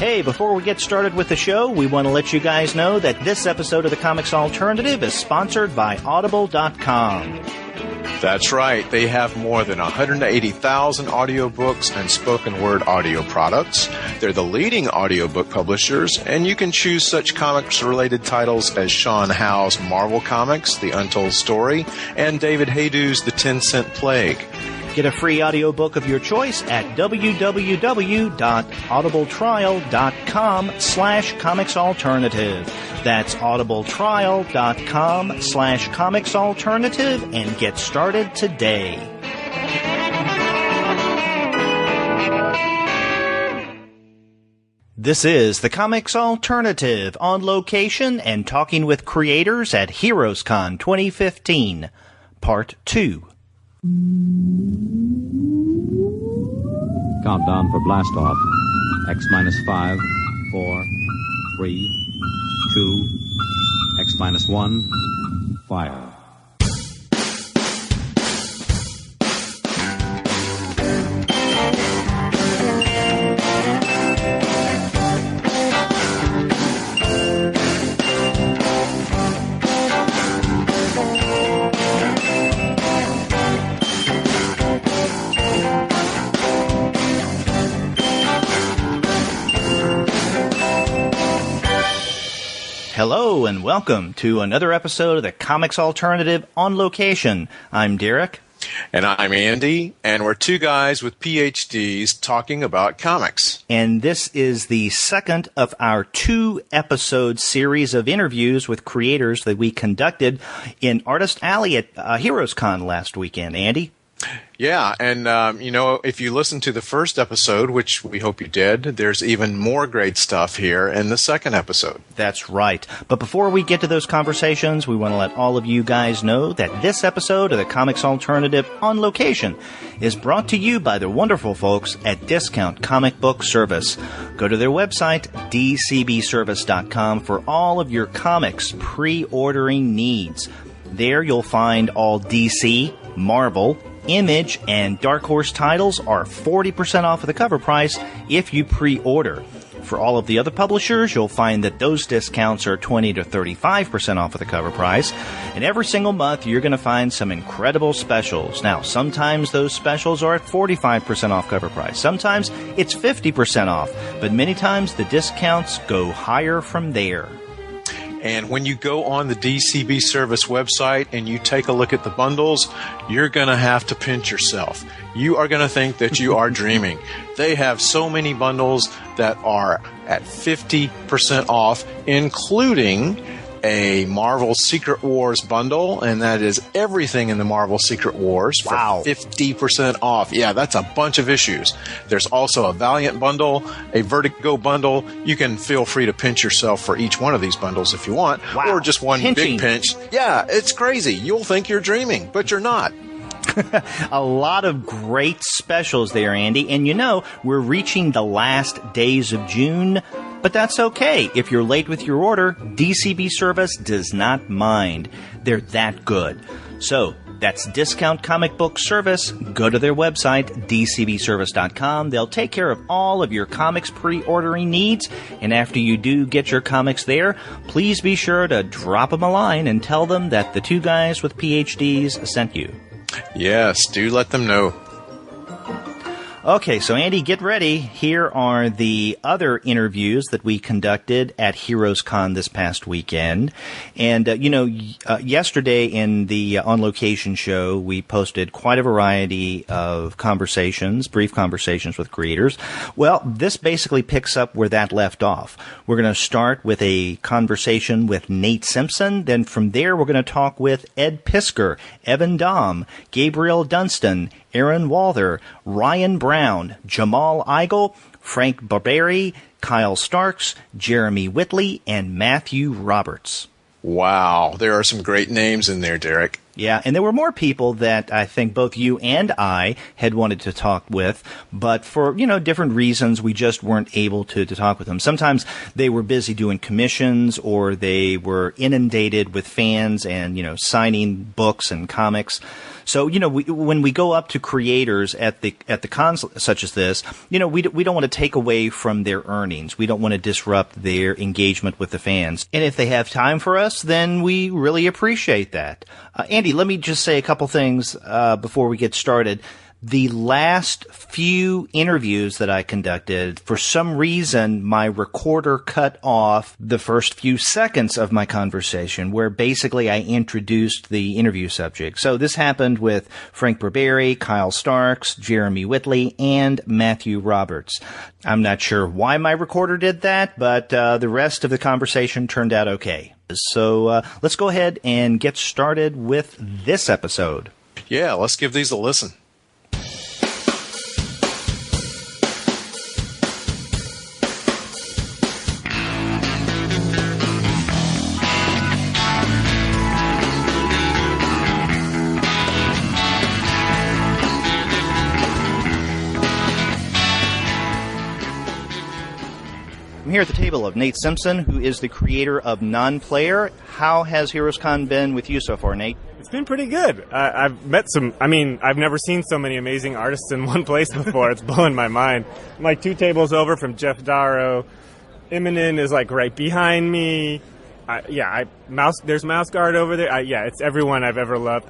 Hey, before we get started with the show, we want to let you guys know that this episode of the Comics Alternative is sponsored by Audible.com. That's right. They have more than 180,000 audiobooks and spoken word audio products. They're the leading audiobook publishers, and you can choose such comics-related titles as Sean Howe's Marvel Comics, The Untold Story, and David Haydew's The 10-Cent Plague. Get a free audiobook of your choice at www.audibletrial.com/comicsalternative. That's audibletrial.com/comicsalternative and get started today. This is the Comics Alternative, on location and talking with creators at HeroesCon 2015, Part 2. Countdown for blast off. X-5, 4, 3, 2, X-1, fire. Hello and welcome to another episode of the Comics Alternative on location. I'm Derek. And I'm Andy, and we're two guys with PhDs talking about comics. And this is the second of our 2-episode series of interviews with creators that we conducted in Artist Alley at HeroesCon last weekend. Andy? Yeah, and if you listen to the first episode, which we hope you did, there's even more great stuff here in the second episode. That's right. But before we get to those conversations, we want to let all of you guys know that this episode of the Comics Alternative on location is brought to you by the wonderful folks at Discount Comic Book Service. Go to their website, dcbservice.com, for all of your comics pre-ordering needs. There you'll find all DC, Marvel, Image, and Dark Horse titles are 40% off of the cover price if you pre-order. For all of the other publishers, you'll find that those discounts are 20 to 35% off of the cover price. And every single month, you're going to find some incredible specials. Now, sometimes those specials are at 45% off cover price. Sometimes it's 50% off. But many times, the discounts go higher from there. And when you go on the DCB Service website and you take a look at the bundles, you're going to have to pinch yourself. You are going to think that you are dreaming. They have so many bundles that are at 50% off, including a Marvel Secret Wars bundle, and that is everything in the Marvel Secret Wars for 50% off. Yeah, that's a bunch of issues. There's also a Valiant bundle, a Vertigo bundle. You can feel free to pinch yourself for each one of these bundles if you want, or just one big pinch. Yeah, it's crazy. You'll think you're dreaming, but you're not. A lot of great specials there, Andy. And we're reaching the last days of June, but that's okay. If you're late with your order, DCB Service does not mind. They're that good. So that's Discount Comic Book Service. Go to their website, dcbservice.com. They'll take care of all of your comics pre-ordering needs. And after you do get your comics there, please be sure to drop them a line and tell them that the two guys with PhDs sent you. Yes, do let them know. Okay, so Andy, get ready. Here are the other interviews that we conducted at HeroesCon this past weekend. And, yesterday in the On Location show, we posted quite a variety of conversations, brief conversations with creators. Well, this basically picks up where that left off. We're going to start with a conversation with Nate Simpson. Then from there, we're going to talk with Ed Piskor, Evan Dahm, Gabriel Dunstan, Aaron Walther, Ryan Browne, Jamal Igle, Frank Barbiere, Kyle Starks, Jeremy Whitley, and Matthew Roberts. Wow, there are some great names in there, Derek. Yeah, and there were more people that I think both you and I had wanted to talk with, but for, different reasons, we just weren't able to talk with them. Sometimes they were busy doing commissions, or they were inundated with fans and, signing books and comics. So, when we go up to creators at the cons such as this, we don't want to take away from their earnings. We don't want to disrupt their engagement with the fans. And if they have time for us, then we really appreciate that. Andy, let me just say a couple things before we get started. The last few interviews that I conducted, for some reason, my recorder cut off the first few seconds of my conversation, where basically I introduced the interview subject. So this happened with Frank Barbiere, Kyle Starks, Jeremy Whitley, and Matthew Roberts. I'm not sure why my recorder did that, but the rest of the conversation turned out okay. So let's go ahead and get started with this episode. Yeah, let's give these a listen. I'm here at the table of Nate Simpson, who is the creator of Non-Player. How has HeroesCon been with you so far, Nate? It's been pretty good. I've met I've never seen so many amazing artists in one place before. It's blowing my mind. I'm like 2 tables over from Jeff Darrow. Imminent is like right behind me. There's Mouse Guard over there. It's everyone I've ever loved.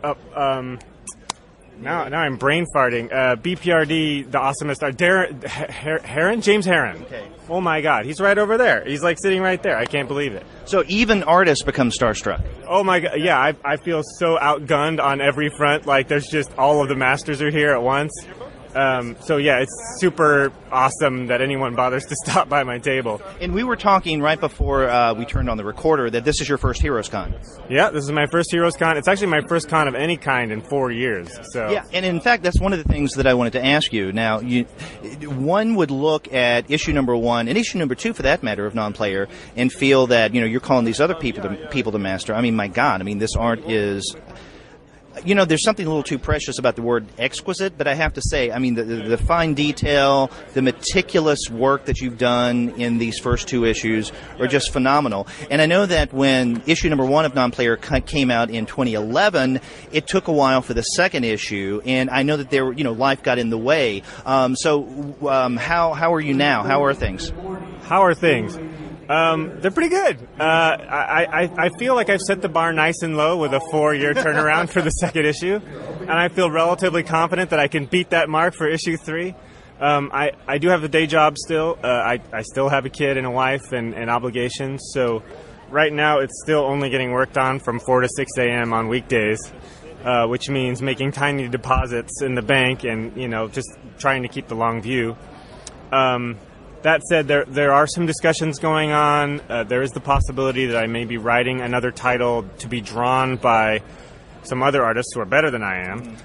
Now I'm brain farting. BPRD, the awesomest art. James Heron. Okay. Oh my God, he's right over there. He's like sitting right there. I can't believe it. So even artists become starstruck. Oh my God, yeah, I feel so outgunned on every front. Like there's just all of the masters are here at once. It's super awesome that anyone bothers to stop by my table. And we were talking right before we turned on the recorder that this is your first HeroesCon. Yeah, this is my first HeroesCon. It's actually my first con of any kind in 4 years. So yeah, and in fact, that's one of the things that I wanted to ask you. Now, one would look at issue number 1 and issue number 2, for that matter, of Non-Player, and feel that you're calling these other people to master. I mean, my God, this art is. There's something a little too precious about the word exquisite, but I have to say, the fine detail, the meticulous work that you've done in these first 2 issues are just phenomenal. And I know that when issue number 1 of Non-Player came out in 2011, it took a while for the second issue, and I know that life got in the way. So how are you now? How are things? How are things? They're pretty good. I feel like I've set the bar nice and low with a 4-year turnaround for the second issue, and I feel relatively confident that I can beat that mark for issue 3. I do have a day job still. I still have a kid and a wife and obligations, so right now it's still only getting worked on from 4 to 6 a.m. on weekdays, which means making tiny deposits in the bank and, just trying to keep the long view. That said, there are some discussions going on. There is the possibility that I may be writing another title to be drawn by some other artists who are better than I am.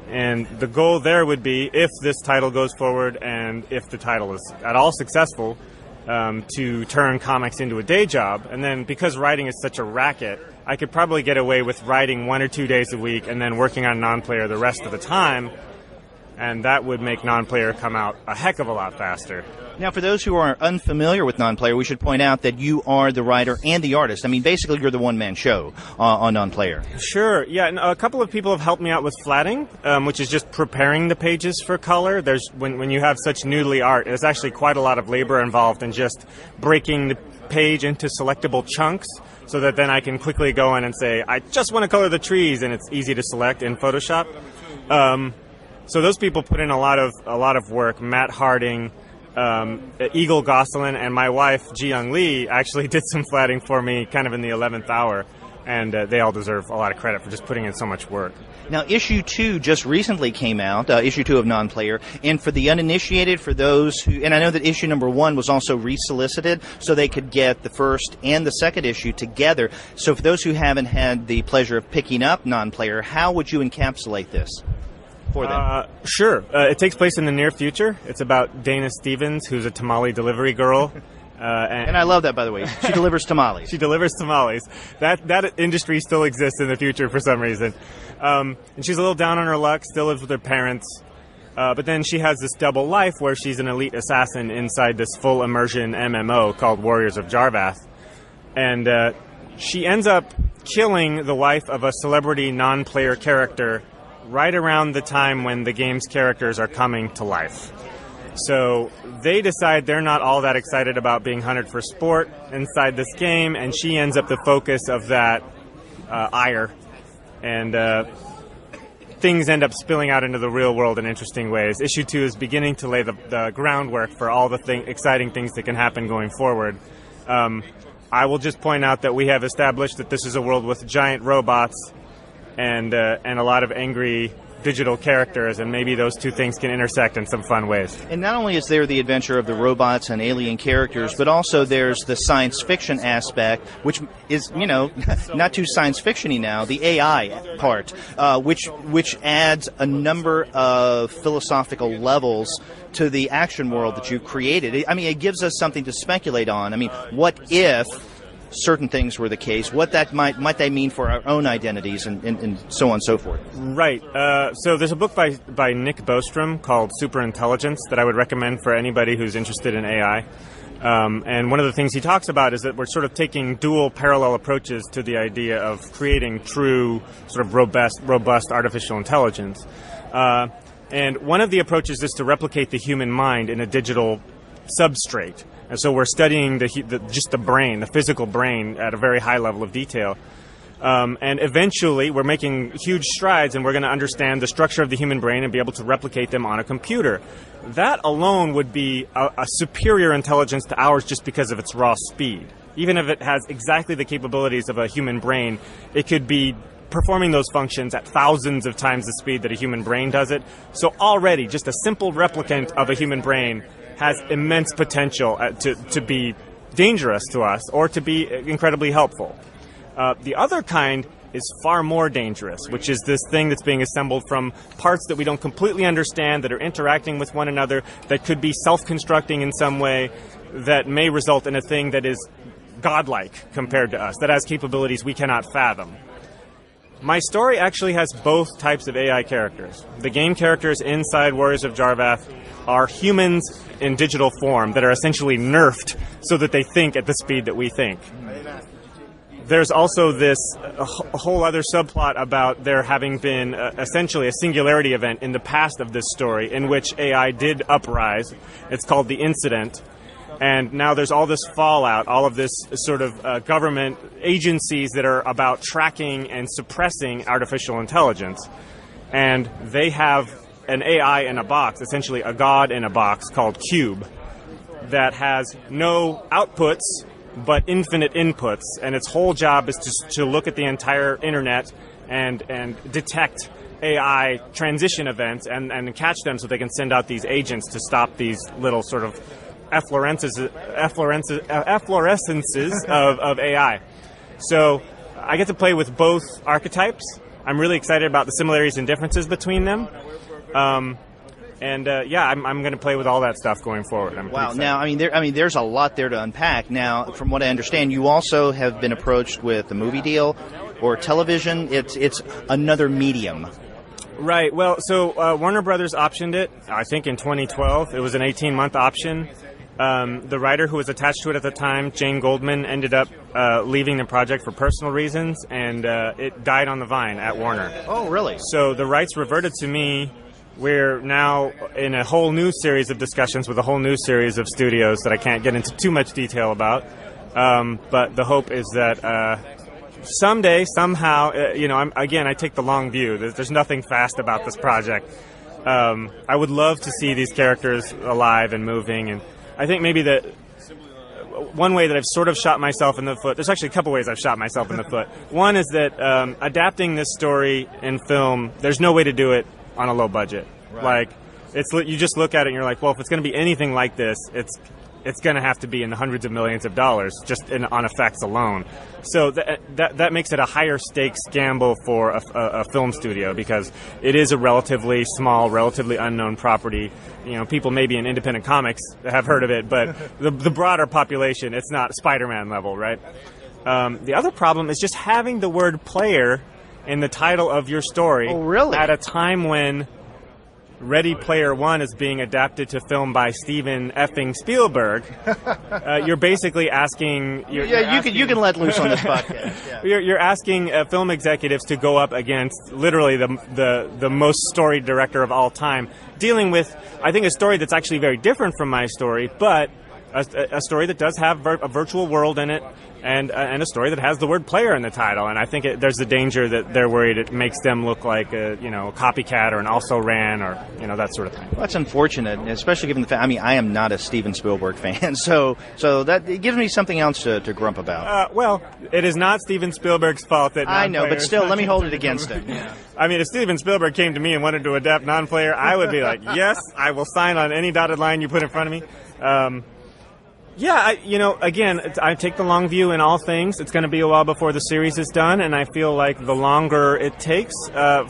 And the goal there would be, if this title goes forward and if the title is at all successful, to turn comics into a day job. And then because writing is such a racket, I could probably get away with writing 1 or 2 days a week and then working on Non-Player the rest of the time. And that would make Non-Player come out a heck of a lot faster. Now, for those who are unfamiliar with Non-Player, we should point out that you are the writer and the artist. Basically, you're the one-man show on Non-Player. Sure, yeah. And a couple of people have helped me out with flatting, which is just preparing the pages for color. When you have such noodly art, there's actually quite a lot of labor involved in just breaking the page into selectable chunks so that then I can quickly go in and say, I just want to color the trees, and it's easy to select in Photoshop. So those people put in a lot of work. Matt Harding, Eagle Gosselin, and my wife, Ji-Young Lee, actually did some flatting for me kind of in the 11th hour, and they all deserve a lot of credit for just putting in so much work. Now, issue 2 just recently came out, issue 2 of Non-Player, and for the uninitiated, for those who, and I know that issue number 1 was also resolicited, so they could get the first and the second issue together. So for those who haven't had the pleasure of picking up Non-Player, how would you encapsulate this? For them? Sure. It takes place in the near future. It's about Dana Stevens, who's a tamale delivery girl. And I love that, by the way. She delivers tamales. She delivers tamales. That industry still exists in the future for some reason. And she's a little down on her luck, still lives with her parents. But then she has this double life where she's an elite assassin inside this full immersion MMO called Warriors of Jarvath. And she ends up killing the wife of a celebrity non-player character right around the time when the game's characters are coming to life. So they decide they're not all that excited about being hunted for sport inside this game, and she ends up the focus of that ire. And things end up spilling out into the real world in interesting ways. Issue 2 is beginning to lay the groundwork for all the exciting things that can happen going forward. I will just point out that we have established that this is a world with giant robots and a lot of angry digital characters, and maybe those two things can intersect in some fun ways. And not only is there the adventure of the robots and alien characters, but also there's the science fiction aspect, which is, not too science fiction-y now, the AI part, which adds a number of philosophical levels to the action world that you've created. I mean, it gives us something to speculate on. I mean, what if certain things were the case, what that might they mean for our own identities, and so on and so forth. Right. So there's a book by Nick Bostrom called Superintelligence that I would recommend for anybody who's interested in AI. And one of the things he talks about is that we're sort of taking dual parallel approaches to the idea of creating true sort of robust artificial intelligence. And one of the approaches is to replicate the human mind in a digital substrate. And so we're studying just the brain, the physical brain, at a very high level of detail. And eventually, we're making huge strides, and we're going to understand the structure of the human brain and be able to replicate them on a computer. That alone would be a superior intelligence to ours just because of its raw speed. Even if it has exactly the capabilities of a human brain, it could be performing those functions at thousands of times the speed that a human brain does it. So already, just a simple replicant of a human brain has immense potential to be dangerous to us or to be incredibly helpful. The other kind is far more dangerous, which is this thing that's being assembled from parts that we don't completely understand, that are interacting with one another, that could be self-constructing in some way, that may result in a thing that is godlike compared to us, that has capabilities we cannot fathom. My story actually has both types of AI characters. The game characters inside Warriors of Jarvath are humans in digital form that are essentially nerfed so that they think at the speed that we think. There's also this a whole other subplot about there having been essentially a singularity event in the past of this story in which AI did uprise. It's called the Incident. And now there's all this fallout, all of this sort of government agencies that are about tracking and suppressing artificial intelligence. And they have an AI in a box, essentially a god in a box called Cube, that has no outputs but infinite inputs. And its whole job is to look at the entire internet and detect AI transition events and catch them so they can send out these agents to stop these little sort of efflorescences of AI. So I get to play with both archetypes. I'm really excited about the similarities and differences between them. I'm going to play with all that stuff going forward. Wow. Now, there's a lot there to unpack. Now, from what I understand, you also have been approached with a movie deal or television. It's another medium. Right. Well, so Warner Brothers optioned it, I think, in 2012. It was an 18-month option. The writer who was attached to it at the time, Jane Goldman, ended up leaving the project for personal reasons, and it died on the vine at Warner. Oh, really? So the rights reverted to me. We're now in a whole new series of discussions with a whole new series of studios that I can't get into too much detail about. But the hope is that someday, somehow, I take the long view. There's nothing fast about this project. I would love to see these characters alive and moving, and I think maybe that one way that I've sort of shot myself in the foot, there's actually a couple ways I've shot myself in the foot. One is that adapting this story in film, there's no way to do it on a low budget. Right. Like, you just look at it and you're like, well, if it's going to be anything like this, it's going to have to be in the hundreds of millions of dollars just on effects alone. So that makes it a higher stakes gamble for a film studio because it is a relatively small, relatively unknown property. People maybe in independent comics have heard of it, but the broader population, it's not Spider-Man level, right? The other problem is just having the word player in the title of your story. Oh, really? At a time when Ready Player One is being adapted to film by Steven effing Spielberg, you're basically asking... you can let loose on this podcast. Yeah. You're asking film executives to go up against literally the most storied director of all time, dealing with, I think, a story that's actually very different from my story, but a story that does have a virtual world in it, and a story that has the word player in the title. And I think there's a danger that they're worried it makes them look like a copycat or an also-ran or that sort of thing. Well, that's unfortunate, especially given the fact, I am not a Steven Spielberg fan, so that it gives me something else to grump about. Well, it is not Steven Spielberg's fault that I know, but still, let me hold it against him. Yeah. I mean, if Steven Spielberg came to me and wanted to adapt non-player, I would be like, yes, I will sign on any dotted line you put in front of me. Again, I take the long view in all things. It's going to be a while before the series is done, and I feel like the longer it takes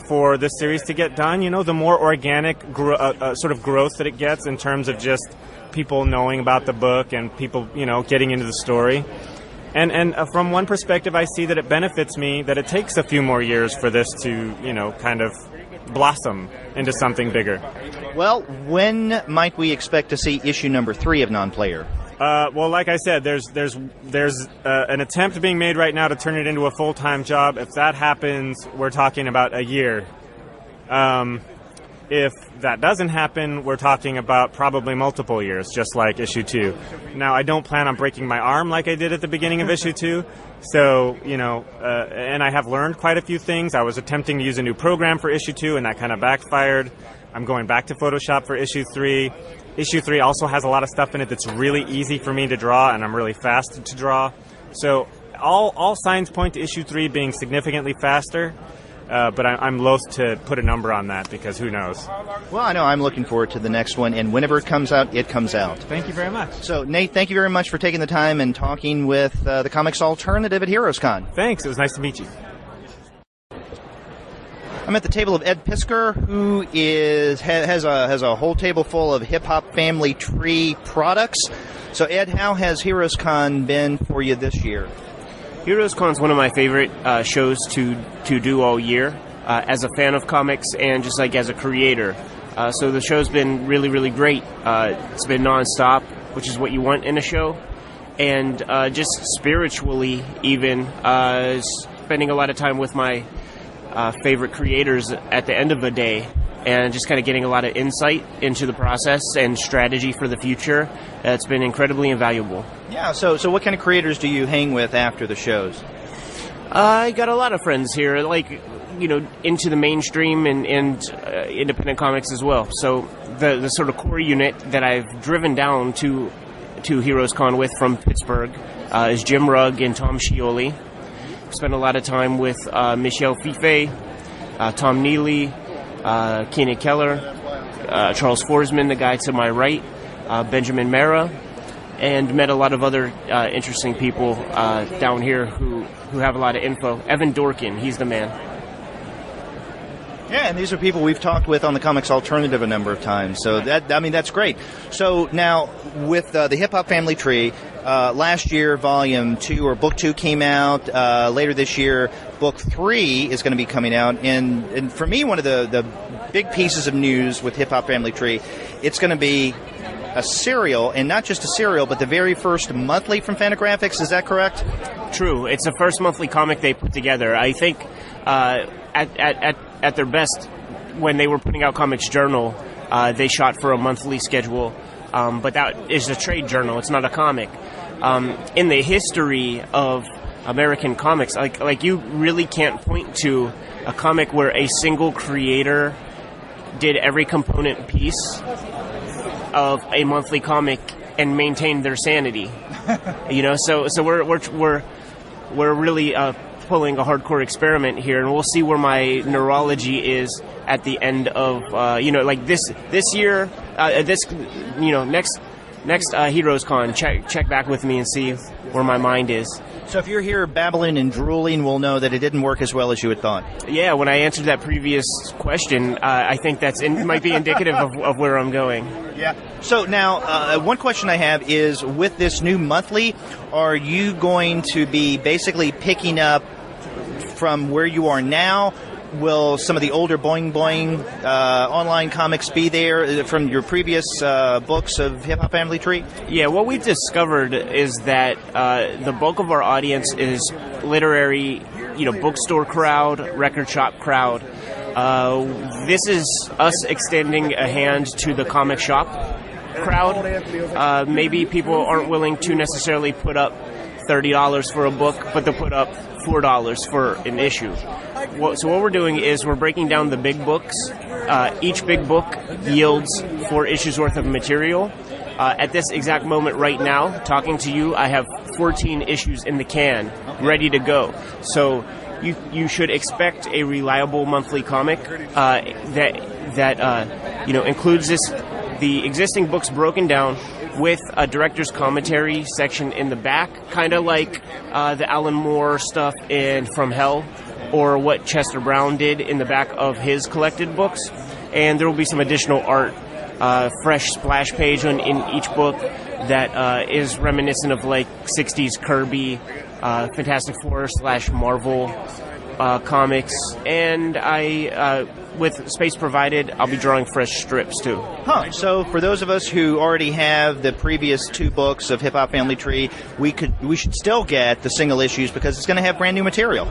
for this series to get done, the more organic sort of growth that it gets in terms of just people knowing about the book and people, getting into the story. And from one perspective, I see that it benefits me that it takes a few more years for this to, kind of blossom into something bigger. Well, when might we expect to see issue number 3 of Non-Player? Well, like I said, there's an attempt being made right now to turn it into a full-time job. If that happens, we're talking about a year. If that doesn't happen, we're talking about probably multiple years, just like issue 2. Now, I don't plan on breaking my arm like I did at the beginning of issue 2. So, and I have learned quite a few things. I was attempting to use a new program for issue 2, and that kind of backfired. I'm going back to Photoshop for issue 3. Issue 3 also has a lot of stuff in it that's really easy for me to draw, and I'm really fast to draw. So all signs point to issue 3 being significantly faster, but I'm loath to put a number on that because who knows. Well, I know I'm looking forward to the next one, and whenever it comes out, it comes out. Thank you very much. So, Nate, thank you very much for taking the time and talking with the Comics Alternative at HeroesCon. Thanks. It was nice to meet you. I'm at the table of Ed Piskor, who has a whole table full of Hip Hop Family Tree products. So, Ed, how has HeroesCon been for you this year? HeroesCon is one of my favorite shows to do all year, as a fan of comics and just like as a creator. So the show's been really, really great. It's been nonstop, which is what you want in a show, and just spiritually, even spending a lot of time with my favorite creators at the end of the day, and just kind of getting a lot of insight into the process and strategy for the future. It's been incredibly invaluable. Yeah, so what kind of creators do you hang with after the shows? I got a lot of friends here, into the mainstream and independent comics as well. So the sort of core unit that I've driven down to HeroesCon with from Pittsburgh is Jim Rugg and Tom Scioli. Spent a lot of time with Michel Fife, Tom Neely, Keenan Keller, Charles Forsman, the guy to my right, Benjamin Mara, and met a lot of other interesting people down here who have a lot of info. Evan Dorkin, he's the man. Yeah, and these are people we've talked with on the Comics Alternative a number of times. So that's great. So now with the Hip Hop Family Tree, last year Volume 2 or Book 2 came out. Later this year, Book 3 is going to be coming out. And for me, one of the big pieces of news with Hip Hop Family Tree, it's going to be a serial, and not just a serial, but the very first monthly from Fantagraphics. Is that correct? True. It's the first monthly comic they put together. I think at their best, when they were putting out Comics Journal, they shot for a monthly schedule, but that is a trade journal. It's not a comic. In the history of American comics, like you really can't point to a comic where a single creator did every component piece of a monthly comic and maintained their sanity. So we're really pulling a hardcore experiment here, and we'll see where my neurology is at the end of this year. Next HeroesCon, check back with me and see where my mind is. So if you're here babbling and drooling, we'll know that it didn't work as well as you had thought. Yeah, when I answered that previous question, I think might be indicative of where I'm going. Yeah. So now, one question I have is, with this new monthly, are you going to be basically picking up from where you are now, will some of the older Boing Boing online comics be there from your previous books of Hip Hop Family Tree? Yeah, what we've discovered is that the bulk of our audience is literary, bookstore crowd, record shop crowd. This is us extending a hand to the comic shop crowd. Maybe people aren't willing to necessarily put up $30 for a book, but they'll put up $4 for an issue. So what we're doing is we're breaking down the big books. Each big book yields 4 issues worth of material. At this exact moment right now, talking to you, I have 14 issues in the can, ready to go. So you should expect a reliable monthly comic that includes the existing books broken down with a director's commentary section in the back, kind of like the Alan Moore stuff in From Hell, or what Chester Browne did in the back of his collected books. And there will be some additional art, fresh splash page in each book that is reminiscent of like 60s Kirby, Fantastic Four / Marvel comics. And with space provided, I'll be drawing fresh strips too. So for those of us who already have the previous 2 books of Hip Hop Family Tree, we should still get the single issues because it's going to have brand new material.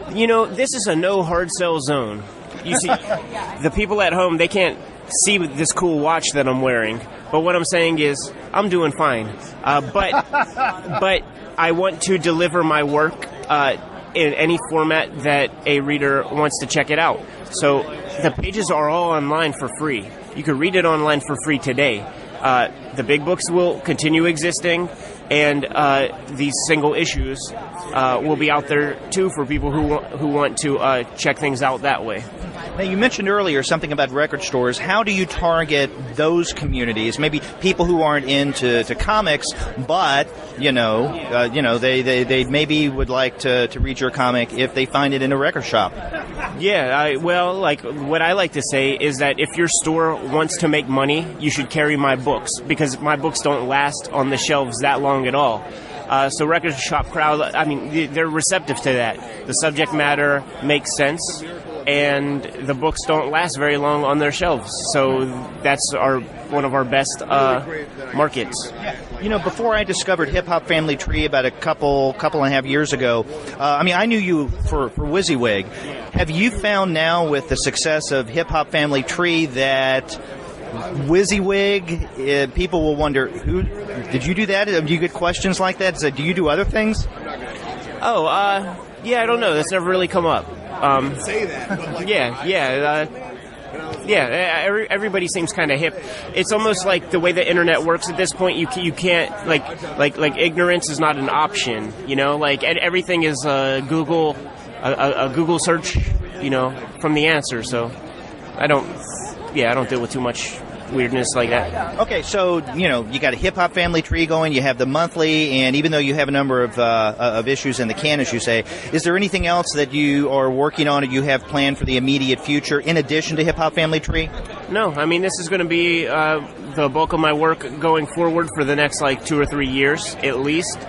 This is a no hard sell zone. You see, the people at home, they can't see this cool watch that I'm wearing, but what I'm saying is I'm doing fine. But I want to deliver my work in any format that a reader wants to check it out. So the pages are all online for free. You can read it online for free today. The big books will continue existing, and these single issues will be out there too for people who want to check things out that way. Now, you mentioned earlier something about record stores. How do you target those communities? Maybe people who aren't into comics, but they maybe would like to read your comic if they find it in a record shop. Yeah, what I like to say is that if your store wants to make money, you should carry my books, because my books don't last on the shelves that long at all. So record shop crowd, they're receptive to that. The subject matter makes sense, and the books don't last very long on their shelves. So that's one of our best markets. Before I discovered Hip Hop Family Tree about a couple and a half years ago, I knew you for WYSIWYG. Have you found now with the success of Hip Hop Family Tree that WYSIWYG, people will wonder, who did you do that? Do you get questions like that? Do you do other things? Yeah, I don't know. That's never really come up. Say that. But like, everybody seems kind of hip. It's almost like the way the internet works at this point. You can't like ignorance is not an option. Everything is a Google search. From the answer. So I don't deal with too much weirdness like that. Okay, so you got a Hip Hop Family Tree going. You have the monthly, and even though you have a number of issues in the can, as you say, is there anything else that you are working on or you have planned for the immediate future in addition to Hip Hop Family Tree? No, this is going to be the bulk of my work going forward for the next 2 or 3 years at least.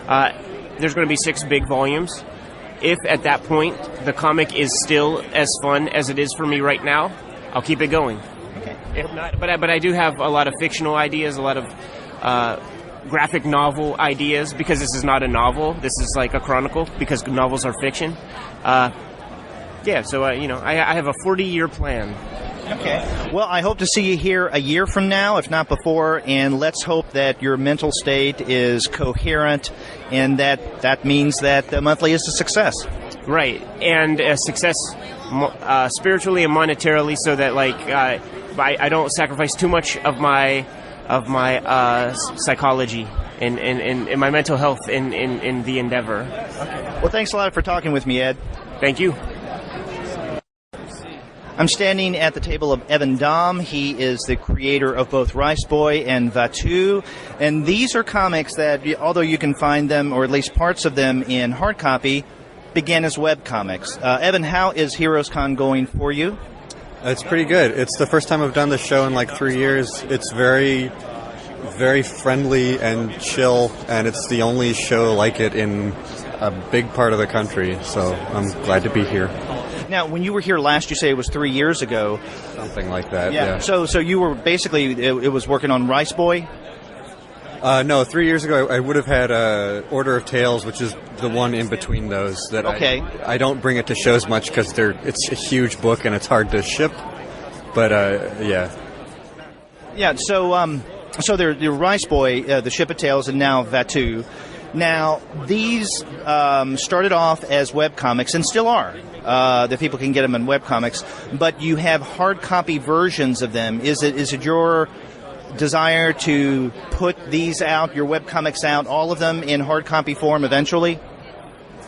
There's going to be 6 big volumes. If at that point the comic is still as fun as it is for me right now, I'll keep it going. If not, but I do have a lot of fictional ideas, a lot of graphic novel ideas, because this is not a novel. This is like a chronicle, because novels are fiction. So I have a 40-year plan. Okay. Well, I hope to see you here a year from now, if not before, and let's hope that your mental state is coherent and that means that the monthly is a success. Right, and a success spiritually and monetarily, so that I don't sacrifice too much of my psychology and my mental health in the endeavor. Okay. Well, thanks a lot for talking with me, Ed. Thank you. I'm standing at the table of Evan Dahm. He is the creator of both Rice Boy and wtih, and these are comics that, although you can find them, or at least parts of them, in hard copy, began as web comics. Evan, how is HeroesCon going for you? It's pretty good. It's the first time I've done this show in 3 years. It's very, very friendly and chill, and it's the only show like it in a big part of the country, so I'm glad to be here. Now, when you were here last, you say it was 3 years ago. Something like that, yeah. So you were basically, it was working on Rice Boy? No, 3 years ago I would have had Order of Tales, which is the one in between those. That okay. I don't bring it to shows much because it's a huge book and it's hard to ship. But yeah. Yeah. So they're Rice Boy, the Ship of Tales, and now Vatu. Now these started off as webcomics and still are. That people can get them in webcomics, but you have hard copy versions of them. Is it your desire to put these out, your webcomics out, all of them in hard copy form eventually?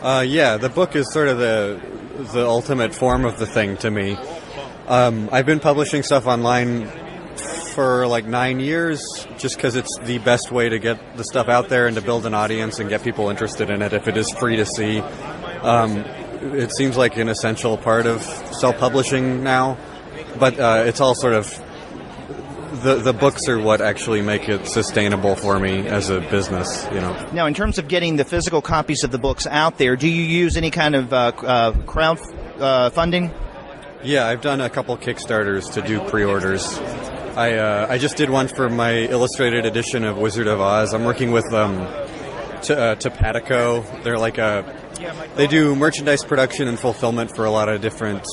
Yeah, the book is sort of the ultimate form of the thing to me. I've been publishing stuff online for like 9 years just because it's the best way to get the stuff out there and to build an audience and get people interested in it if it is free to see. It seems like an essential part of self-publishing now, but it's all sort of the books are what actually make it sustainable for me as a business, you know. Now, in terms of getting the physical copies of the books out there, do you use any kind of crowd funding? Yeah, I've done a couple Kickstarters to do pre-orders. I just did one for my illustrated edition of Wizard of Oz. I'm working with Topatico. They're like they do merchandise production and fulfillment for a lot of different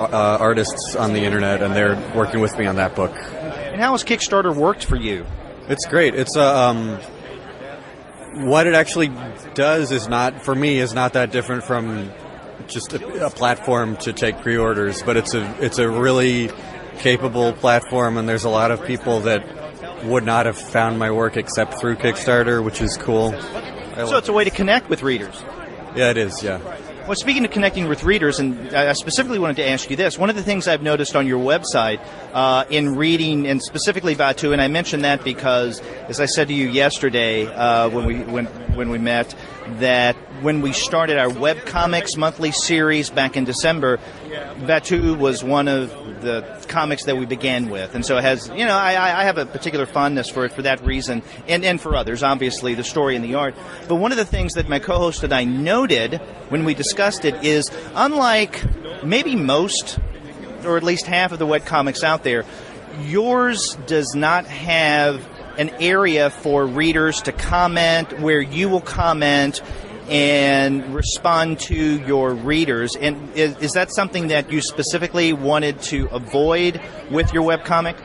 artists on the internet, and they're working with me on that book. And how has Kickstarter worked for you? It's great. It's what it actually does is not that different from just a platform to take pre-orders, but it's a really capable platform, and there's a lot of people that would not have found my work except through Kickstarter, which is cool. So it's a way to connect with readers. Yeah, it is, yeah. Well, speaking of connecting with readers, and I specifically wanted to ask you this, one of the things I've noticed on your website in reading, and specifically Vatu, and I mentioned that because, as I said to you yesterday when we met, that when we started our webcomics monthly series back in December, Vatu was one of the comics that we began with, and so it has, you know, I have a particular fondness for it for that reason, and for others, obviously, the story and the art. But one of the things that my co-host and I noted when we discussed it is, unlike maybe most, or at least half of the webcomics out there, yours does not have an area for readers to comment where you will comment and respond to your readers. And is that something that you specifically wanted to avoid with your webcomic?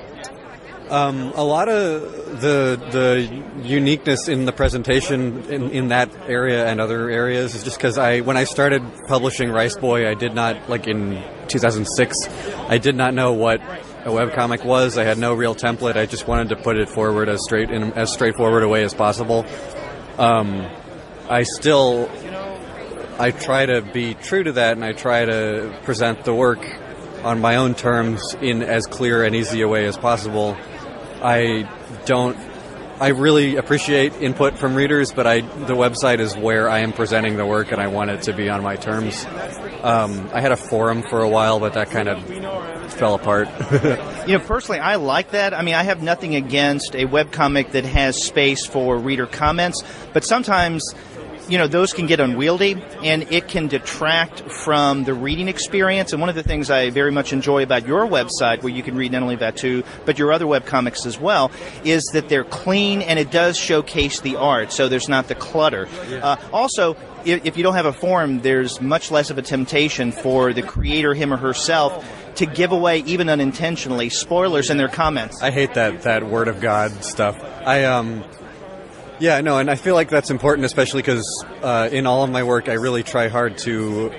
A lot of the uniqueness in the presentation in that area and other areas is just because when I started publishing Rice Boy, I did not, like in 2006, I did not know what a webcomic was. I had no real template. I just wanted to put it forward as straightforward a way as possible. I try to be true to that, and I try to present the work on my own terms in as clear and easy a way as possible. I really appreciate input from readers, but the website is where I am presenting the work, and I want it to be on my terms. I had a forum for a while, but that kind of fell apart. Personally, I like that. I mean, I have nothing against a webcomic that has space for reader comments, but sometimes, those can get unwieldy, and it can detract from the reading experience. And one of the things I very much enjoy about your website, where you can read not only Vatu, but your other webcomics as well, is that they're clean, and it does showcase the art, so there's not the clutter. Also, if you don't have a forum, there's much less of a temptation for the creator, him or herself, to give away, even unintentionally, spoilers in their comments. I hate that word of God stuff. And I feel like that's important, especially because in all of my work, I really try hard to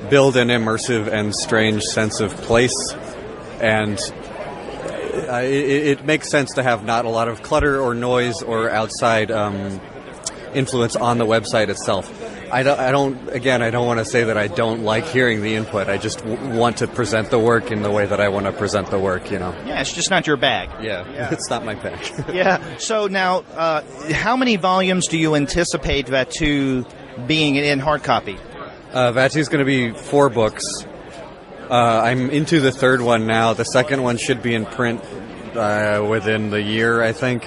build an immersive and strange sense of place, and it makes sense to have not a lot of clutter or noise or outside influence on the website itself. I don't want to say that I don't like hearing the input. I just want to present the work in the way that I want to present the work, Yeah, it's just not your bag. Yeah. It's not my bag. Yeah. So now, how many volumes do you anticipate Vatu being in hard copy? Vatu's going to be 4 books. I'm into the 3rd one now. The 2nd one should be in print within the year, I think.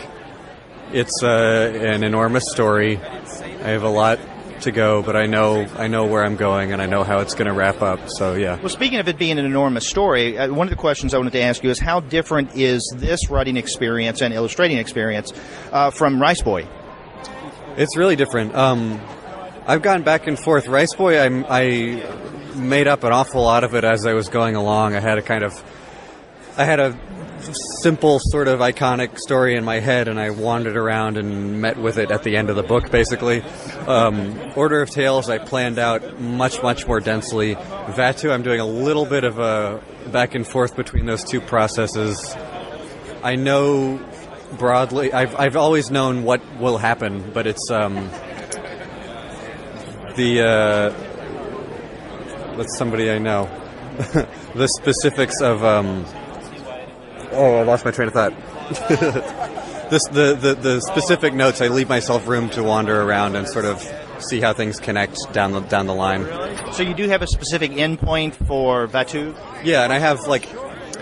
It's an enormous story. I have a lot to go, but I know where I'm going, and I know how it's going to wrap up. So yeah. Well, speaking of it being an enormous story, one of the questions I wanted to ask you is how different is this writing experience and illustrating experience from Rice Boy? It's really different. I've gone back and forth. Rice Boy, I made up an awful lot of it as I was going along. I had a simple sort of iconic story in my head, and I wandered around and met with it at the end of the book, basically. Order of Tales I planned out much more densely. Vatu, I'm doing a little bit of a back and forth between those two processes. I know broadly, I've always known what will happen, but it's that's somebody I know. The specifics of I lost my train of thought. The specific notes, I leave myself room to wander around and sort of see how things connect down the line. So you do have a specific endpoint for Vatu? Yeah, and I have,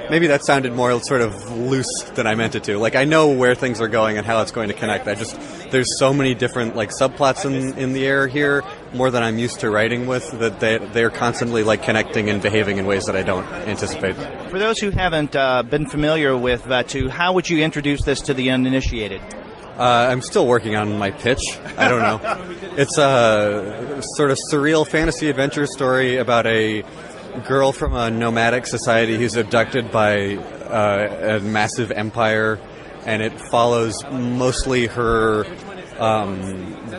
maybe that sounded more sort of loose than I meant it to. I know where things are going and how it's going to connect. There's so many different, subplots in the air here, more than I'm used to writing with, that they're constantly, connecting and behaving in ways that I don't anticipate. For those who haven't been familiar with Vatu, how would you introduce this to the uninitiated? I'm still working on my pitch. I don't know. It's a sort of surreal fantasy adventure story about a girl from a nomadic society who's abducted by a massive empire, and it follows mostly her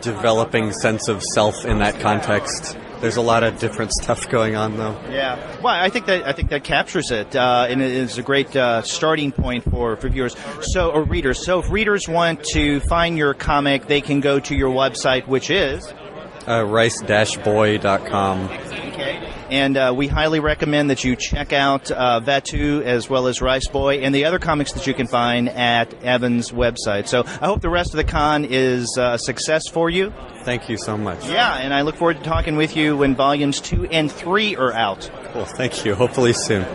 developing sense of self in that context. There's a lot of different stuff going on, though. Yeah, well, I think that captures it, and it is a great starting point for viewers, or readers. So, if readers want to find your comic, they can go to your website, which is rice-boy.com. Okay. And we highly recommend that you check out Vatu as well as Rice Boy and the other comics that you can find at Evan's website. So I hope the rest of the con is a success for you. Thank you so much. Yeah, and I look forward to talking with you when volumes 2 and 3 are out. Cool, thank you. Hopefully soon.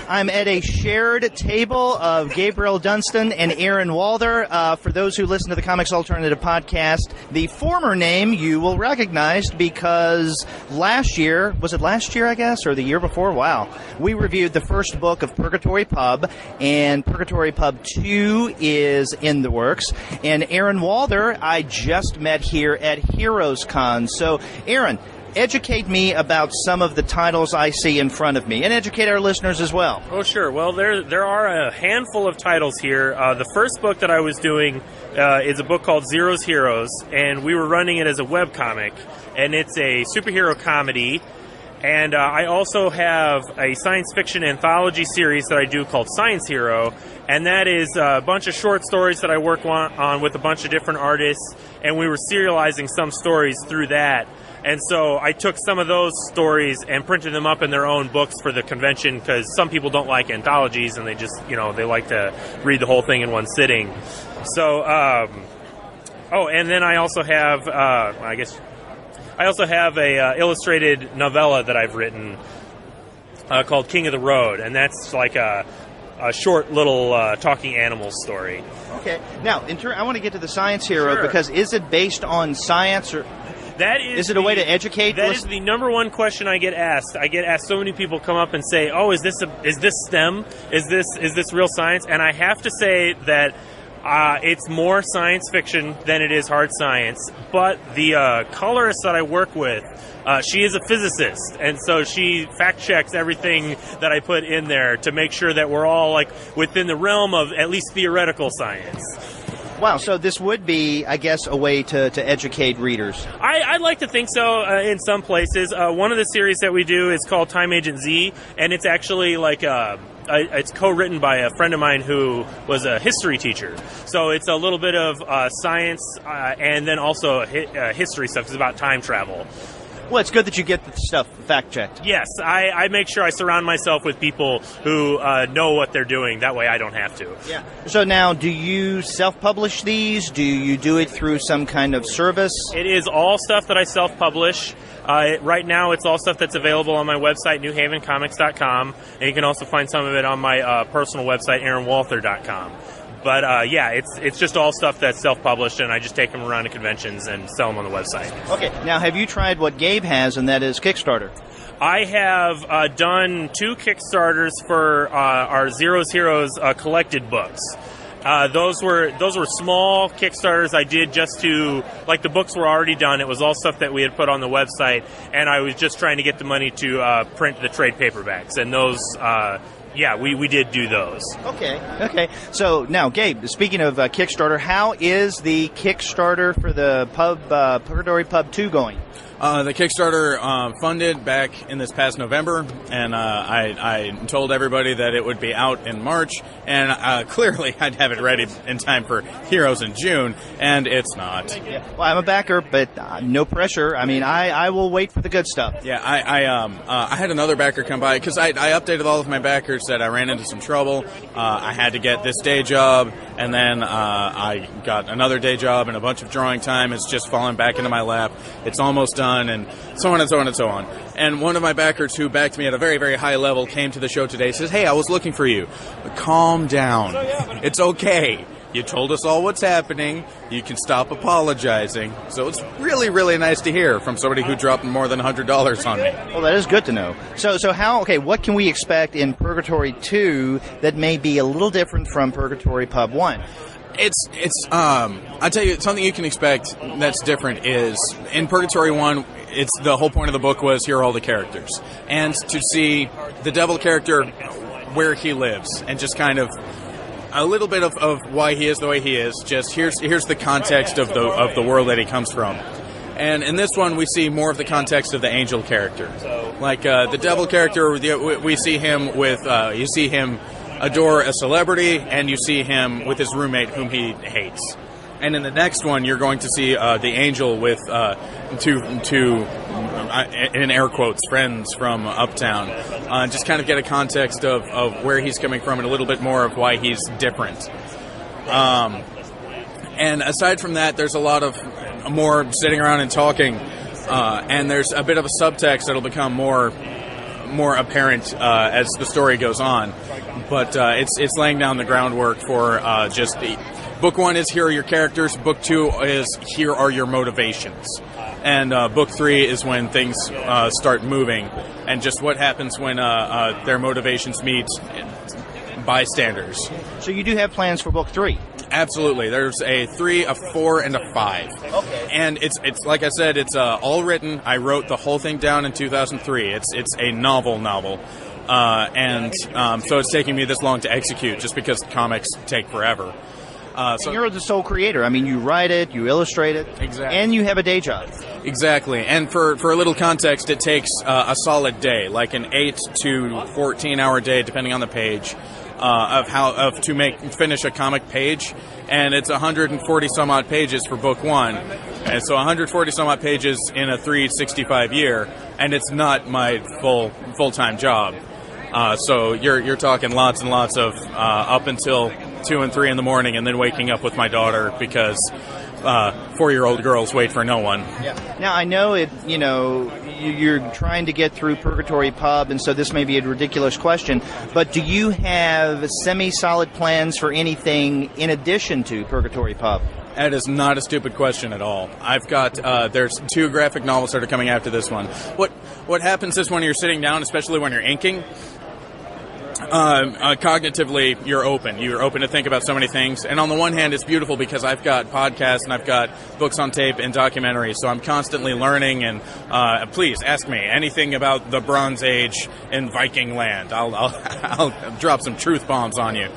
I'm at a shared table of Gabriel Dunstan and Aaron Walther. For those who listen to the Comics Alternative podcast, the former name you will recognize because last year, was it last year, I guess, or the year before? Wow. We reviewed the first book of Purgatory Pub, and Purgatory Pub 2 is in the works. And Aaron Walther, I just met here at HeroesCon. So, Aaron, educate me about some of the titles I see in front of me, and educate our listeners as well. Oh, sure. Well, there are a handful of titles here. The first book that I was doing is a book called Zero's Heroes, and we were running it as a webcomic, and it's a superhero comedy. And I also have a science fiction anthology series that I do called Science Hero, and that is a bunch of short stories that I work on with a bunch of different artists, and we were serializing some stories through that. And so I took some of those stories and printed them up in their own books for the convention, because some people don't like anthologies and they just, they like to read the whole thing in one sitting. So, and then I also have, a illustrated novella that I've written called King of the Road, and that's like a short little talking animals story. Okay. Now, I want to get to the Science Hero, sure, because is it based on science, or is it a way to educate? That is the number one question I get asked. I get asked, so many people come up and say, "Oh, is this STEM? Is this real science?" And I have to say that it's more science fiction than it is hard science. But the colorist that I work with, she is a physicist, and so she fact checks everything that I put in there to make sure that we're all within the realm of at least theoretical science. Wow, so this would be, I guess, a way to educate readers. I'd like to think so in some places. One of the series that we do is called Time Agent Z, and it's actually it's co-written by a friend of mine who was a history teacher. So it's a little bit of science and then also history stuff. It's about time travel. Well, it's good that you get the stuff fact-checked. Yes, I make sure I surround myself with people who know what they're doing. That way I don't have to. Yeah. So now, do you self-publish these? Do you do it through some kind of service? It is all stuff that I self-publish. Right now, it's all stuff that's available on my website, newhavencomics.com, and you can also find some of it on my personal website, aaronwalther.com. But yeah, it's just all stuff that's self-published, and I just take them around to conventions and sell them on the website. Okay. Now, have you tried what Gabe has, and that is Kickstarter? I have done 2 Kickstarters for our Zeros Heroes collected books. Those were small Kickstarters I did just to, like, the books were already done. It was all stuff that we had put on the website, and I was just trying to get the money to print the trade paperbacks. And those, yeah, we did do those. Okay. So now, Gabe, speaking of Kickstarter, how is the Kickstarter for the Purgatory Pub 2 going? The Kickstarter funded back in this past November, and I told everybody that it would be out in March, and clearly I'd have it ready in time for Heroes in June, and it's not. Yeah. Well, I'm a backer, but no pressure. I mean, I will wait for the good stuff. Yeah, I had another backer come by, because I updated all of my backers that I ran into some trouble. I had to get this day job, and then I got another day job and a bunch of drawing time. It's just fallen back into my lap. It's almost done. And so on and so on and so on. And one of my backers who backed me at a very, very high level came to the show today, says, "Hey, I was looking for you." But calm down. It's okay. You told us all what's happening. You can stop apologizing. So it's really, really nice to hear from somebody who dropped more than $100 on me. Well, that is good to know. So what can we expect in Purgatory 2 that may be a little different from Purgatory Pub 1? I tell you, something you can expect that's different is, in Purgatory 1, it's the whole point of the book was here are all the characters. And to see the devil character, where he lives, and just kind of a little bit of why he is the way he is, just here's the context of the world that he comes from. And in this one, we see more of the context of the angel character. Like the devil character, we see him with, you see him adore a celebrity, and you see him with his roommate whom he hates. And in the next one, you're going to see the angel with two in air quotes, friends from Uptown. Just kind of get a context of where he's coming from and a little bit more of why he's different. And aside from that, there's a lot of more sitting around and talking, and there's a bit of a subtext that'll become more apparent as the story goes on. But it's laying down the groundwork for just Book 1 is here are your characters. Book 2 is here are your motivations. And Book 3 is when things start moving, and just what happens when their motivations meet bystanders. So you do have plans for Book 3? Absolutely. There's a 3, a 4, and a 5. Okay. And it's like I said, it's all written. I wrote the whole thing down in 2003. It's a novel. So it's taking me this long to execute, just because comics take forever. So you're the sole creator. I mean, you write it, you illustrate it, exactly, and you have a day job. Exactly. And for a little context, it takes a solid day, like an 8 to 14-hour day, depending on the page, to finish a comic page. And it's 140 some odd pages for Book 1, and so 140 some odd pages in a 365 year, and it's not my full-time job. So you're talking lots and lots of up until 2 and 3 in the morning, and then waking up with my daughter because 4-year-old girls wait for no one. Yeah. Now I know you're trying to get through Purgatory Pub, and so this may be a ridiculous question, but do you have semi-solid plans for anything in addition to Purgatory Pub? That is not a stupid question at all. I've got there's 2 graphic novels that are coming after this one. What happens is when you're sitting down, especially when you're inking, cognitively you're open to think about so many things, and on the one hand it's beautiful because I've got podcasts and I've got books on tape and documentaries, so I'm constantly learning, and please ask me anything about the Bronze Age in Viking land. I'll drop some truth bombs on you.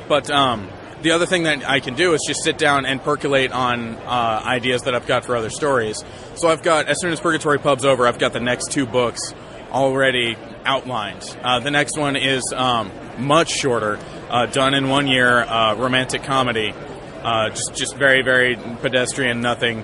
But the other thing that I can do is just sit down and percolate on ideas that I've got for other stories. So I've got, as soon as Purgatory Pub's over, I've got the next 2 books already outlined. The next one is much shorter, done in 1 year, romantic comedy. Just very, very pedestrian, nothing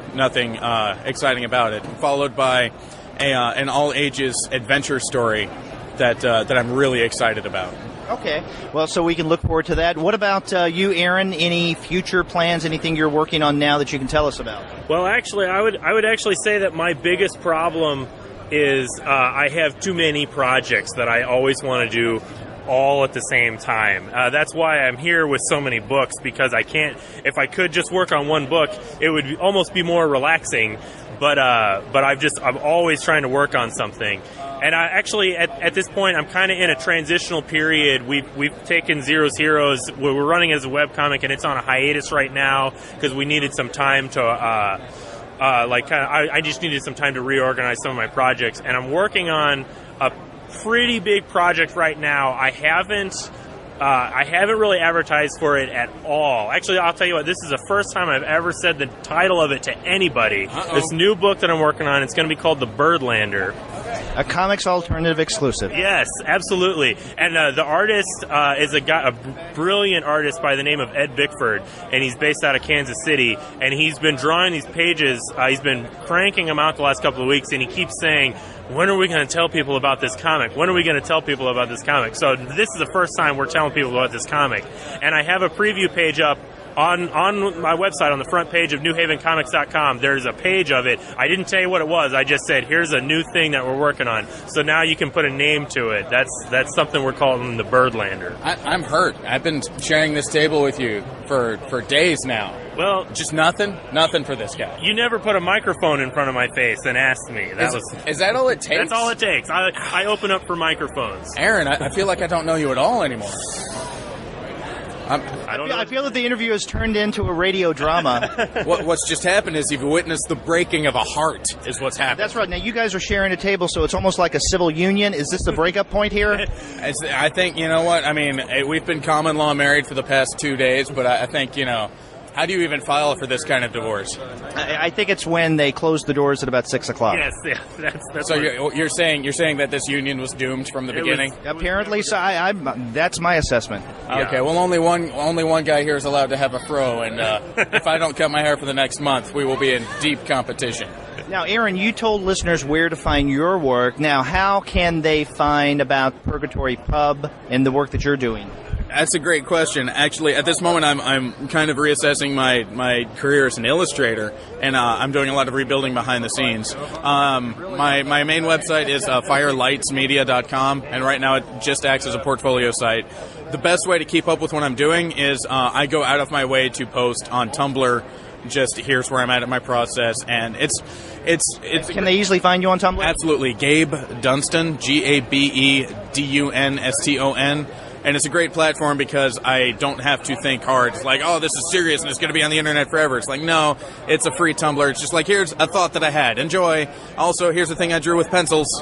exciting about it. Followed by an all ages adventure story that I'm really excited about. Okay. Well, so we can look forward to that. What about you, Aaron? Any future plans, anything you're working on now that you can tell us about? Well, actually, I would actually say that my biggest problem is I have too many projects that I always want to do all at the same time. That's why I'm here with so many books, because I can't. If I could just work on one book, it would almost be more relaxing. But I'm always trying to work on something. And I actually, at this point, I'm kind of in a transitional period. We've taken Zero's Heroes. We're running as a webcomic, and it's on a hiatus right now because we needed some time to, I just needed some time to reorganize some of my projects. And I'm working on a pretty big project right now. I haven't really advertised for it at all. Actually, I'll tell you what, this is the first time I've ever said the title of it to anybody. This new book that I'm working on, it's going to be called The Birdlander. A comics alternative exclusive. Yes, absolutely. And the artist is a brilliant artist by the name of Ed Bickford, and he's based out of Kansas City. And he's been drawing these pages. He's been cranking them out the last couple of weeks, and he keeps saying, when are we going to tell people about this comic? When are we going to tell people about this comic? So this is the first time we're telling people about this comic. And I have a preview page up on my website, on the front page of NewHavenComics.com. There's a page of it. I didn't tell you what it was. I just said, here's a new thing that we're working on. So now you can put a name to it. That's something we're calling the Birdlander. I'm hurt. I've been sharing this table with you for days now. Well, just nothing for this guy. You never put a microphone in front of my face and asked me. Is that all it takes? That's all it takes. I open up for microphones. Aaron, I feel like I don't know you at all anymore. I feel that the interview has turned into a radio drama. What's just happened is you've witnessed the breaking of a heart, is what's happened. That's right. Now, you guys are sharing a table, so it's almost like a civil union. Is this the breakup point here? I think, you know what, I mean, we've been common law married for the past 2 days, but I think, how do you even file for this kind of divorce? I think it's when they close the doors at about 6 o'clock. Yes, yeah, that's so you're saying that this union was doomed from the beginning? Apparently, so. That's my assessment. Yeah. Okay, well, only one guy here is allowed to have a fro, and if I don't cut my hair for the next month, we will be in deep competition. Now, Aaron, you told listeners where to find your work. Now, how can they find about Purgatory Pub and the work that you're doing? That's a great question. Actually, at this moment, I'm kind of reassessing my career as an illustrator, and I'm doing a lot of rebuilding behind the scenes. My main website is firelightsmedia.com, and right now it just acts as a portfolio site. The best way to keep up with what I'm doing is I go out of my way to post on Tumblr. Just here's where I'm at in my process, and it's. Can they easily find you on Tumblr? Absolutely, Gabe Dunstan, GabeDunston. And it's a great platform because I don't have to think hard. It's like, oh, this is serious and it's going to be on the internet forever. It's like, no, it's a free Tumblr. It's just like, here's a thought that I had. Enjoy. Also, here's the thing I drew with pencils.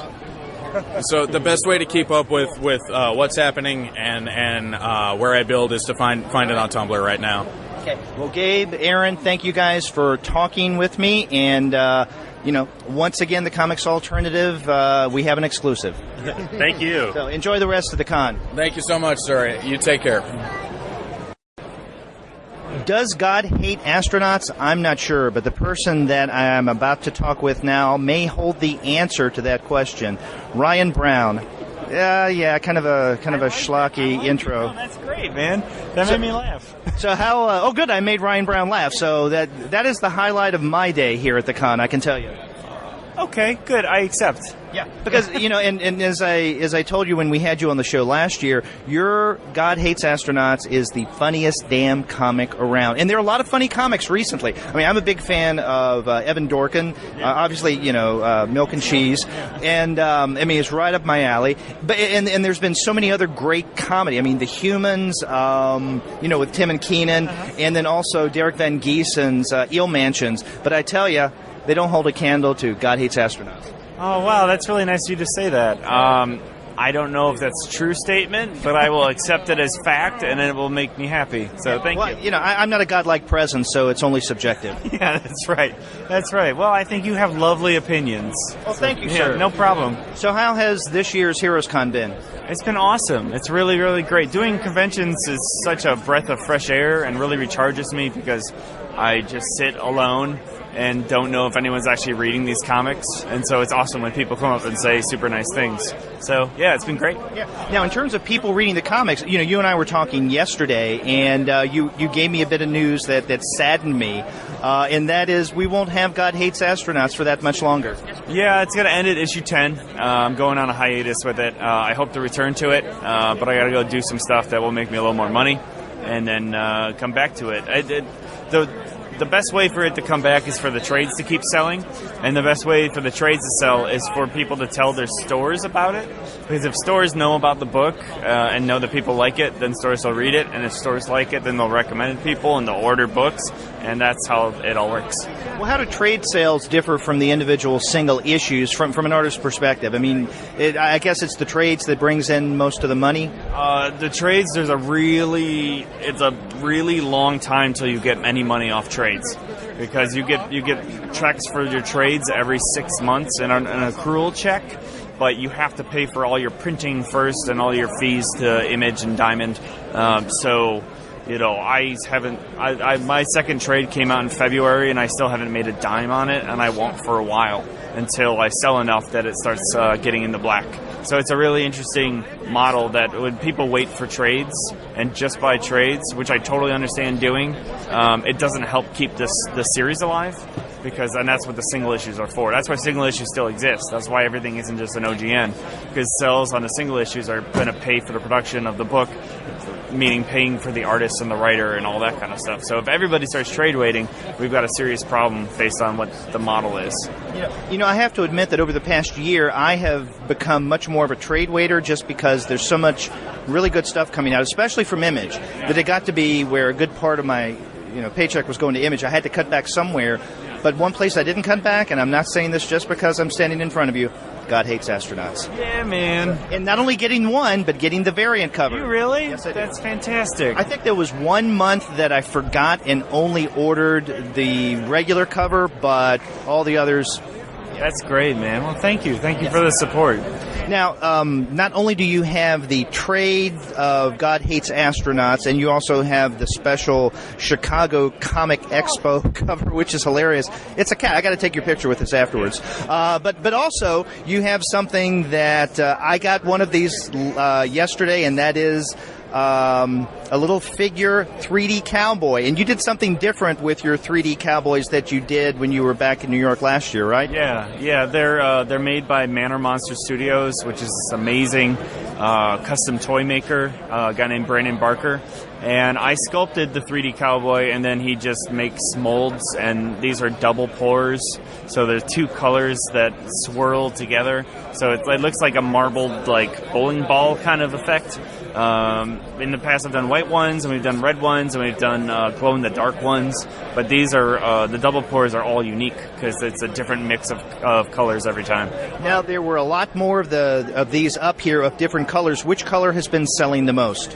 So the best way to keep up with what's happening and where I build is to find it on Tumblr right now. Okay. Well, Gabe, Aaron, thank you guys for talking with me. And, once again, the Comics Alternative, we have an exclusive. Thank you. So enjoy the rest of the con. Thank you so much, sir. You take care. Does God hate astronauts? I'm not sure, but the person that I'm about to talk with now may hold the answer to that question. Ryan Browne. Kind of a schlocky intro. Oh, that's great, man. That made me laugh. So how? Good. I made Ryan Browne laugh. So that is the highlight of my day here at the con. I can tell you. Okay, good. I accept. Yeah, because and as I told you when we had you on the show last year, your God Hates Astronauts is the funniest damn comic around, and there are a lot of funny comics recently. I mean, I'm a big fan of Evan Dorkin, obviously, Milk and Cheese, and it's right up my alley. But and there's been so many other great comedy. I mean, The Humans, with Tim and Keenan, and then also Derek Van Giesen's Eel Mansions. But I tell you, they don't hold a candle to God Hates Astronauts. Oh, wow, that's really nice of you to say that. I don't know if that's a true statement, but I will accept it as fact, and it will make me happy. So thank you. I'm not a godlike presence, so it's only subjective. Yeah, that's right. That's right. Well, I think you have lovely opinions. Well, thank you, sir. No problem. So how has this year's HeroesCon been? It's been awesome. It's really, really great. Doing conventions is such a breath of fresh air and really recharges me because I just sit alone and don't know if anyone's actually reading these comics. And so it's awesome when people come up and say super nice things. So, yeah, it's been great. Yeah. Now, in terms of people reading the comics, you and I were talking yesterday, and you gave me a bit of news that saddened me, and that is we won't have God Hates Astronauts for that much longer. Yeah, it's going to end at issue 10. I'm going on a hiatus with it. I hope to return to it, but I got to go do some stuff that will make me a little more money, and then come back to it. The best way for it to come back is for the trades to keep selling, and the best way for the trades to sell is for people to tell their stores about it. Because if stores know about the book and know that people like it, then stores will read it, and if stores like it, then they'll recommend it to people and they'll order books, and that's how it all works. Well, how do trade sales differ from the individual single issues from an artist's perspective? I mean, I guess it's the trades that brings in most of the money. The trades, it's a really long time till you get any money off trades, because you get checks for your trades every 6 months and an accrual check, but you have to pay for all your printing first and all your fees to Image and Diamond. My second trade came out in February, and I still haven't made a dime on it, and I won't for a while until I sell enough that it starts getting in the black. So it's a really interesting model that when people wait for trades and just buy trades, which I totally understand doing, it doesn't help keep the series alive, and that's what the single issues are for. That's why single issues still exist. That's why everything isn't just an OGN, because sales on the single issues are going to pay for the production of the book, meaning paying for the artist and the writer and all that kind of stuff. So if everybody starts trade waiting, we've got a serious problem based on what the model is. I have to admit that over the past year, I have become much more of a trade waiter just because there's so much really good stuff coming out, especially from Image, that it got to be where a good part of my paycheck was going to Image. I had to cut back somewhere, but one place I didn't cut back, and I'm not saying this just because I'm standing in front of you, God Hates Astronauts. Yeah, man. And not only getting one, but getting the variant cover. You really? Yes, I did. That's fantastic. I think there was 1 month that I forgot and only ordered the regular cover, but all the others... That's great, man. Well, thank you. Thank you for the support. Now, not only do you have the trade of God Hates Astronauts, and you also have the special Chicago Comic Expo cover, which is hilarious. It's a cat. I got to take your picture with this afterwards. But also, you have something that I got one of these yesterday, and that is a little figure 3D cowboy. And you did something different with your 3D cowboys that you did when you were back in New York last year, right? Yeah. They're made by Manor Monster Studios, which is this amazing custom toy maker, a guy named Brandon Barker. And I sculpted the 3D cowboy, and then he just makes molds, and these are double pours. So there's two colors that swirl together. So it looks like a marbled, bowling ball kind of effect. In the past, I've done white ones, and we've done red ones, and we've done glow-in-the-dark ones. But these are the double pours are all unique because it's a different mix of colors every time. Now, there were a lot more of these up here of different colors. Which color has been selling the most?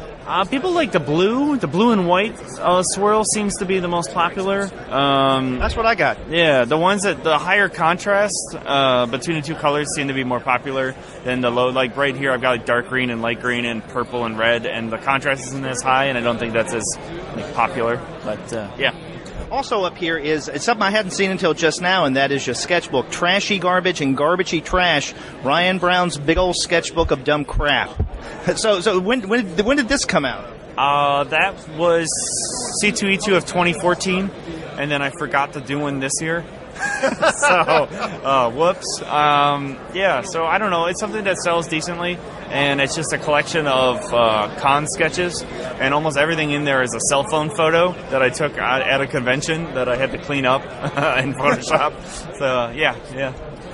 People like the blue. The blue and white swirl seems to be the most popular. That's what I got. Yeah, the ones that the higher contrast between the two colors seem to be more popular than the low. Like right here, I've got dark green and light green and purple and red, and the contrast isn't as high, and I don't think that's as popular. But yeah. Also up here is something I hadn't seen until just now, and that is your sketchbook, Trashy Garbage and Garbagey Trash, Ryan Browne's big old sketchbook of dumb crap. So when did this come out? That was C2E2 of 2014, and then I forgot to do one this year. Whoops. So I don't know. It's something that sells decently, and it's just a collection of con sketches, and almost everything in there is a cell phone photo that I took at a convention that I had to clean up in Photoshop. So, yeah.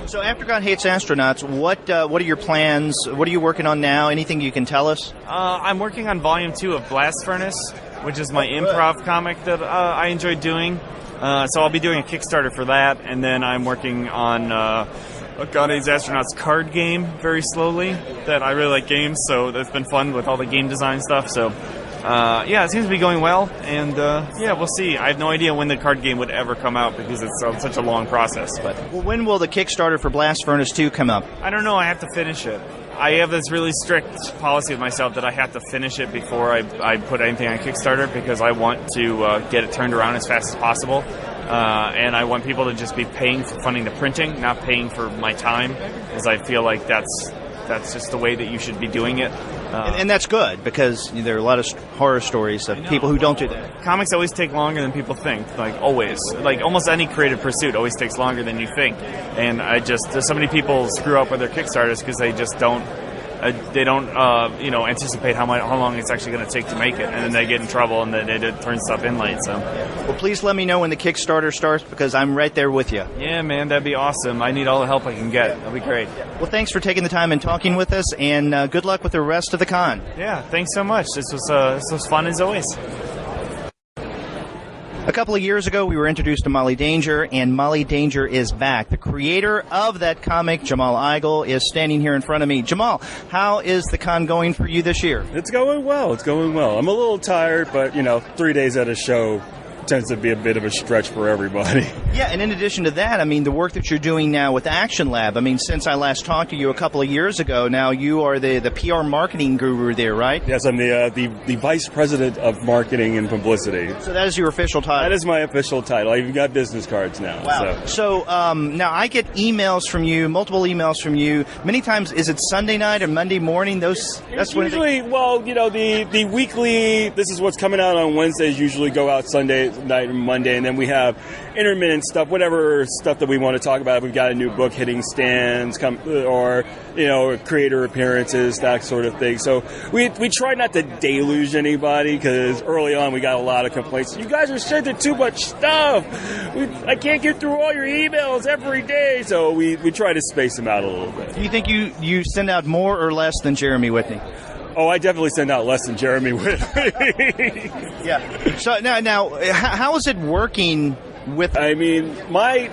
So after God Hates Astronauts, what are your plans? What are you working on now? Anything you can tell us? I'm working on Volume 2 of Blast Furnace, which is my improv comic that I enjoy doing. So I'll be doing a Kickstarter for that, and then I'm working on God Hates Astronauts card game very slowly. That I really like games, so it's been fun with all the game design stuff. So it seems to be going well, and we'll see. I have no idea when the card game would ever come out because it's such a long process. But when will the Kickstarter for Blast Furnace 2 come up? I don't know. I have to finish it. I have this really strict policy with myself that I have to finish it before I put anything on Kickstarter, because I want to get it turned around as fast as possible. And I want people to just be paying for funding the printing, not paying for my time, because I feel like that's just the way that you should be doing it. And that's good, because there are a lot of horror stories of people who don't do that. Comics always take longer than people think, like always. Like almost any creative pursuit always takes longer than you think. And so many people screw up with their Kickstarters because they just don't anticipate how long it's actually going to take to make it, and then they get in trouble and then they turn stuff in late. So, well, please let me know when the Kickstarter starts, because I'm right there with you. Yeah, man, that'd be awesome. I need all the help I can get. That'd be great. Well, thanks for taking the time and talking with us, and good luck with the rest of the con. Yeah, thanks so much. This was fun as always. A couple of years ago, we were introduced to Molly Danger, and Molly Danger is back. The creator of that comic, Jamal Igle, is standing here in front of me. Jamal, how is the con going for you this year? It's going well. I'm a little tired, but, 3 days at a show tends to be a bit of a stretch for everybody. Yeah, and in addition to that, the work that you're doing now with Action Lab, since I last talked to you a couple of years ago, now you are the PR marketing guru there, right? Yes, I'm the vice president of marketing and publicity. So that is your official title? That is my official title. I've got business cards now. Wow. So now I get emails from you, multiple emails from you. Many times, is it Sunday night or Monday morning? That's usually, the weekly, this is what's coming out on Wednesdays, usually go out Sunday night and Monday, and then we have intermittent stuff, whatever stuff that we want to talk about. We've got a new book hitting stands, or creator appearances, that sort of thing. So we try not to deluge anybody, because early on we got a lot of complaints. You guys are sending too much stuff. I can't get through all your emails every day. So we try to space them out a little bit. Do you think you send out more or less than Jeremy Whitney? Oh, I definitely send out less than Jeremy Whitley. Yeah. So now, how is it working with? My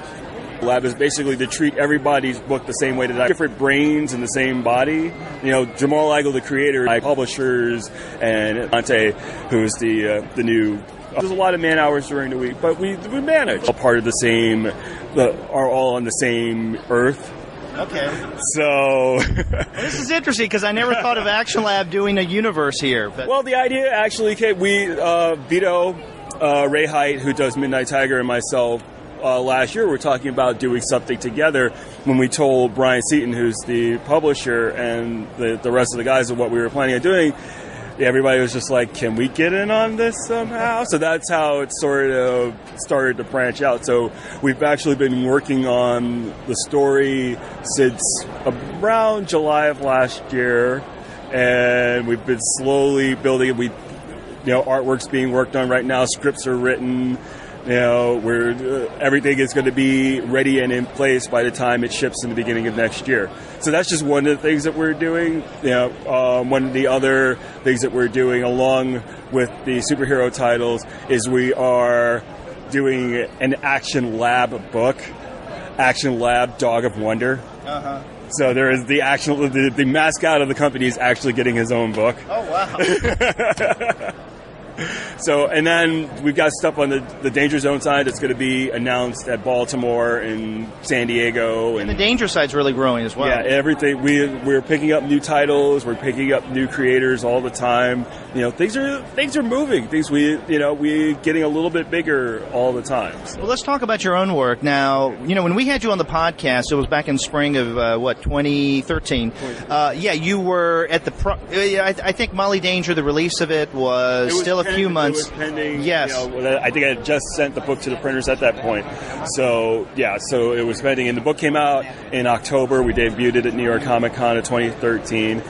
lab is basically to treat everybody's book the same way that I different brains in the same body. Jamal Igle, the creator, my publishers, and Dante, who's the new. There's a lot of man hours during the week, but we manage. All part of the same, are all on the same earth. Okay. So this is interesting, because I never thought of Action Lab doing a universe here. But. Well, the idea actually came. Vito, Ray Height, who does Midnight Tiger, and myself last year were talking about doing something together when we told Brian Seaton, who's the publisher, and the rest of the guys of what we were planning on doing. Everybody was just like, can we get in on this somehow? So that's how it sort of started to branch out. So we've actually been working on the story since around July of last year, and we've been slowly building it. Artwork's being worked on right now, scripts are written. Everything is going to be ready and in place by the time it ships in the beginning of next year. So that's just one of the things that we're doing. One of the other things that we're doing along with the superhero titles is we are doing an Action Lab book, Action Lab Dog of Wonder. Uh-huh. So there is the mascot of the company is actually getting his own book. Oh, wow. So, and then we've got stuff on the Danger Zone side that's going to be announced at Baltimore and San Diego. And the Danger side's really growing as well. Yeah, everything. We're picking up new titles. We're picking up new creators all the time. Things are moving. We're getting a little bit bigger all the time. So. Well, let's talk about your own work. Now, when we had you on the podcast, it was back in spring of, 2013. You were at I think Molly Danger, the release of it was still a few months. It was pending. Yes. I think I just sent the book to the printers at that point. So it was pending. And the book came out in October. We debuted it at New York Comic Con of 2013.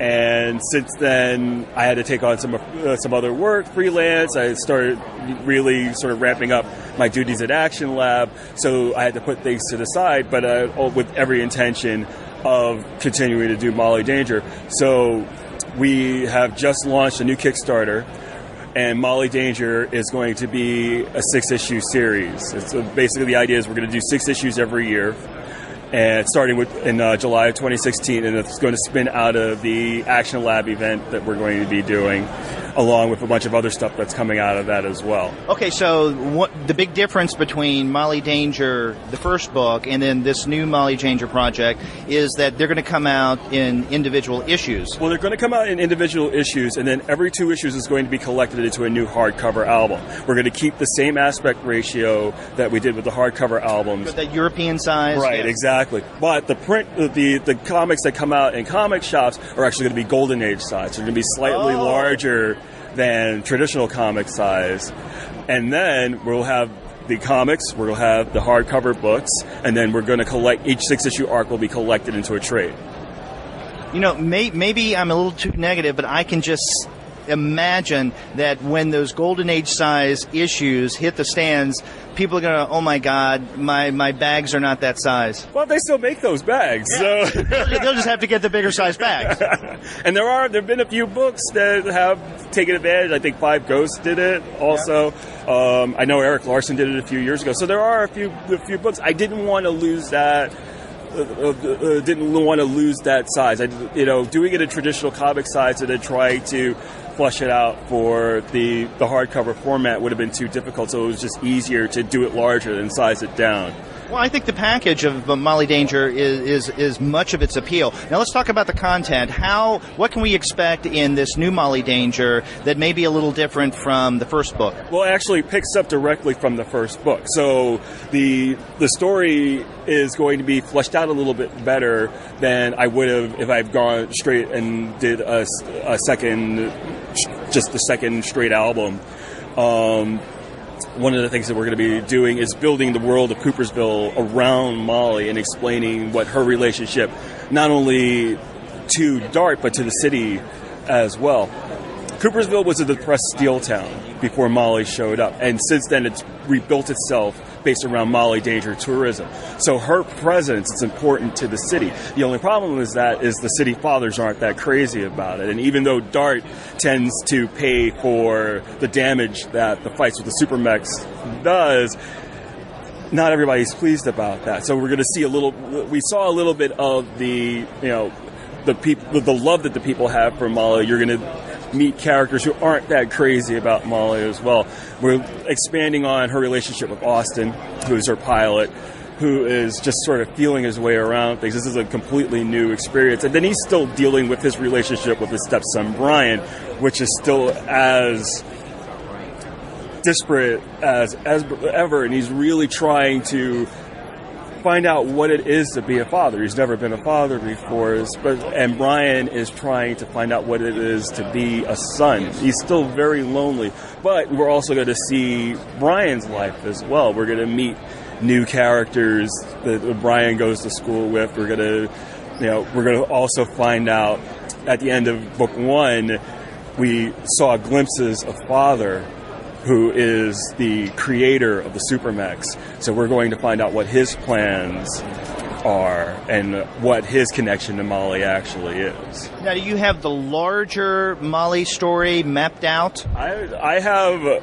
And since then, I had to take on some other work, freelance. I started really sort of ramping up my duties at Action Lab. So I had to put things to the side, but with every intention of continuing to do Molly Danger. So we have just launched a new Kickstarter, and Molly Danger is going to be a 6-issue series. So basically the idea is we're going to do 6 issues every year, and starting in July of 2016, and it's going to spin out of the Action Lab event that we're going to be doing. along with a bunch of other stuff that's coming out of that as well. Okay, so what the big difference between Molly Danger, the first book, and then this new Molly Danger project is that they're going to come out in individual issues. Well, they're going to come out in individual issues, and then every 2 issues is going to be collected into a new hardcover album. We're going to keep the same aspect ratio that we did with the hardcover albums. With that European size? Right, yes. Exactly. But the print, the comics that come out in comic shops are actually going to be Golden Age size. They're going to be slightly larger than traditional comic size. And then we'll have the comics, we'll have the hardcover books, and then we're going to collect, each 6-issue arc will be collected into a trade. You know, maybe I'm a little too negative, but I can just imagine that when those Golden Age size issues hit the stands, people are going to, oh my God, my bags are not that size. Well, they still make those bags, so they'll just have to get the bigger size bags. And there have been a few books that have taken advantage. I think Five Ghosts did it also. Yeah. I know Eric Larson did it a few years ago. So there are a few books. I didn't want to lose that. Didn't want to lose that size. Doing it a traditional comic size and then trying to flush it out for the hardcover format would have been too difficult, so it was just easier to do it larger than size it down. Well, I think the package of Molly Danger is much of its appeal. Now let's talk about the content. What can we expect in this new Molly Danger that may be a little different from the first book? Well, it actually picks up directly from the first book. So the story is going to be fleshed out a little bit better than I would have if I'd gone straight and did a second straight album. One of the things that we're going to be doing is building the world of Coopersville around Molly and explaining what her relationship, not only to Dart, but to the city as well. Coopersville was a depressed steel town before Molly showed up, and since then it's rebuilt itself based around Molly Danger tourism. So her presence is important to the city. The only problem is the city fathers aren't that crazy about it, and even though Dart tends to pay for the damage that the fights with the Supermechs does, not everybody's pleased about that. So we're going to see we saw a little bit of the love that the people have for Molly. You're going to meet characters who aren't that crazy about Molly as well. We're expanding on her relationship with Austin, who is her pilot, who is just sort of feeling his way around things. This is a completely new experience. And then he's still dealing with his relationship with his stepson, Brian, which is still as disparate as ever. And he's really trying to find out what it is to be a father. He's never been a father before, and Brian is trying to find out what it is to be a son. He's still very lonely, but we're also going to see Brian's life as well. We're going to meet new characters that Brian goes to school with. We're going to also find out at the end of book 1, we saw glimpses of Father, who is the creator of the Supermechs. So we're going to find out what his plans are and what his connection to Molly actually is. Now, do you have the larger Molly story mapped out? I have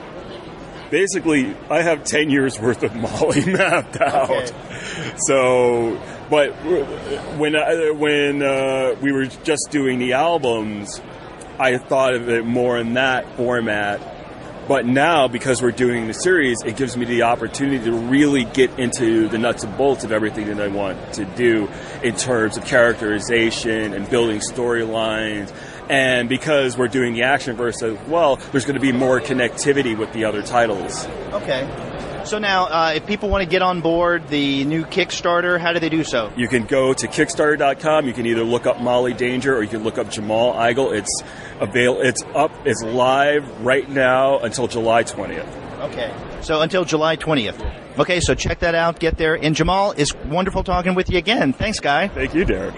10 years worth of Molly mapped out. Okay. So, but when we were just doing the albums, I thought of it more in that format. But now, because we're doing the series, it gives me the opportunity to really get into the nuts and bolts of everything that I want to do in terms of characterization and building storylines. And because we're doing the action verse as well, there's going to be more connectivity with the other titles. Okay. So now, if people want to get on board the new Kickstarter, how do they do so? You can go to Kickstarter.com. You can either look up Molly Danger or you can look up Jamal Igle. It's live right now until July 20th. Okay. So until July 20th. Okay, so check that out. Get there. And Jamal, it's wonderful talking with you again. Thanks, Guy. Thank you, Derek.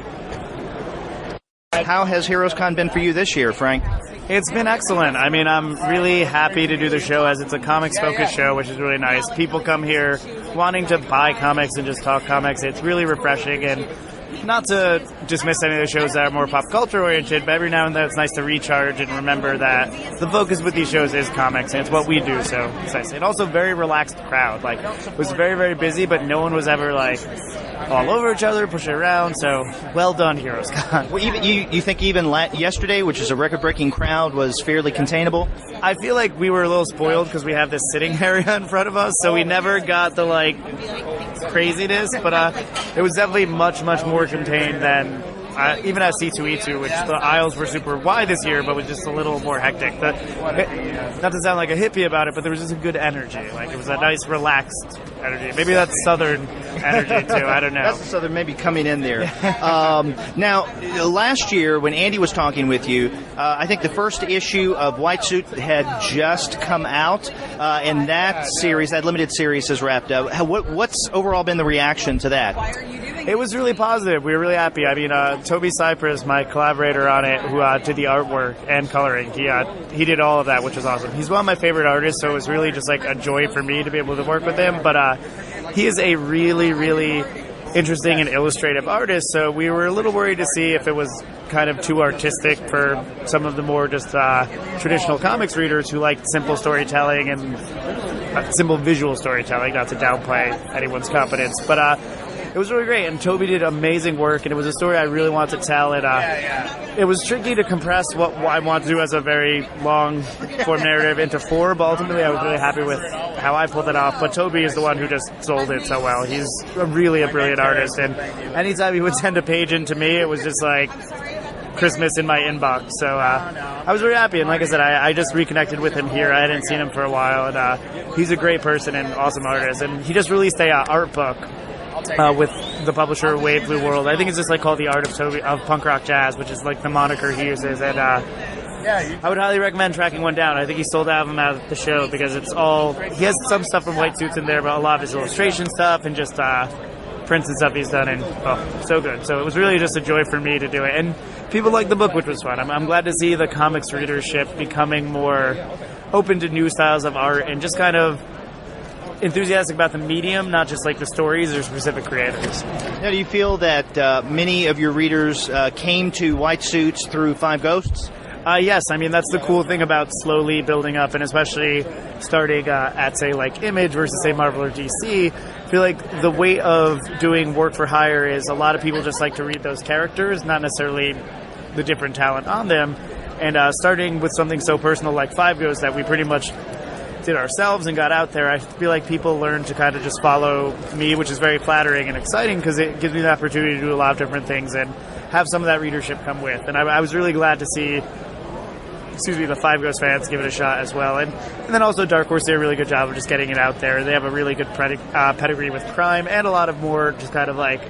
How has HeroesCon been for you this year, Frank? It's been excellent. I mean, I'm really happy to do the show as it's a comics-focused show, which is really nice. People come here wanting to buy comics and just talk comics. It's really refreshing, and not to dismiss any of the shows that are more pop culture oriented, but every now and then it's nice to recharge and remember that the focus with these shows is comics, and it's what we do, so it's nice. And also very relaxed crowd. Like, it was very, very busy, but no one was ever, like, all over each other, pushing around, so well done, HeroesCon. Well, even, you think even yesterday, which is a record-breaking crowd, was fairly containable? I feel like we were a little spoiled because we have this sitting area in front of us, so we never got the, like, craziness, but it was definitely much, much more contained than even at C2E2, which the aisles were super wide this year, but was just a little more hectic. Not to sound like a hippie about it, but there was just a good energy. Like, it was a nice, relaxed energy. Maybe that's Southern energy, too. I don't know. That's the Southern maybe coming in there. Now, last year, when Andy was talking with you, I think the first issue of White Suit had just come out, and that series, that limited series, has wrapped up. What's overall been the reaction to that? It was really positive. We were really happy. I mean, Toby Cypress, my collaborator on it, who did the artwork and coloring, he did all of that, which was awesome. He's one of my favorite artists, so it was really just like a joy for me to be able to work with him. But he is a really, really interesting and illustrative artist, so we were a little worried to see if it was kind of too artistic for some of the more just traditional comics readers who like simple storytelling and simple visual storytelling, not to downplay anyone's competence. But it was really great, and Toby did amazing work, and it was a story I really wanted to tell. And it was tricky to compress what I wanted to do as a very long-form narrative into 4, but ultimately I was really happy with how I pulled it off. But Toby is the one who just sold it so well. He's really a brilliant artist, and anytime he would send a page in to me, it was just like Christmas in my inbox. So I was really happy, and like I said, I just reconnected with him here. I hadn't seen him for a while, and he's a great person and awesome artist. And he just released a art book with the publisher Wave Blue World. I think it's just like called The Art of Toby of Punk Rock Jazz, which is like the moniker he uses. And I would highly recommend tracking one down. I think he sold out of them at the show because it's all, he has some stuff from White Suits in there, but a lot of his illustration stuff and just prints and stuff he's done, and so good. So it was really just a joy for me to do it, and people liked the book, which was fun. I'm glad to see the comics readership becoming more open to new styles of art and just kind of enthusiastic about the medium, not just like the stories or specific creators. Now, do you feel that many of your readers came to White Suits through Five Ghosts? Yes, I mean, that's the cool thing about slowly building up, and especially starting at, say, like Image versus, say, Marvel or DC. I feel like the weight of doing work for hire is a lot of people just like to read those characters, not necessarily the different talent on them. And starting with something so personal like Five Ghosts that we pretty much did ourselves and got out there, I feel like people learn to kind of just follow me, which is very flattering and exciting because it gives me the opportunity to do a lot of different things and have some of that readership come with. And I was really glad to see the Five Ghost fans give it a shot as well. And then also Dark Horse did a really good job of just getting it out there. They have a really good pedigree with crime and a lot of more just kind of like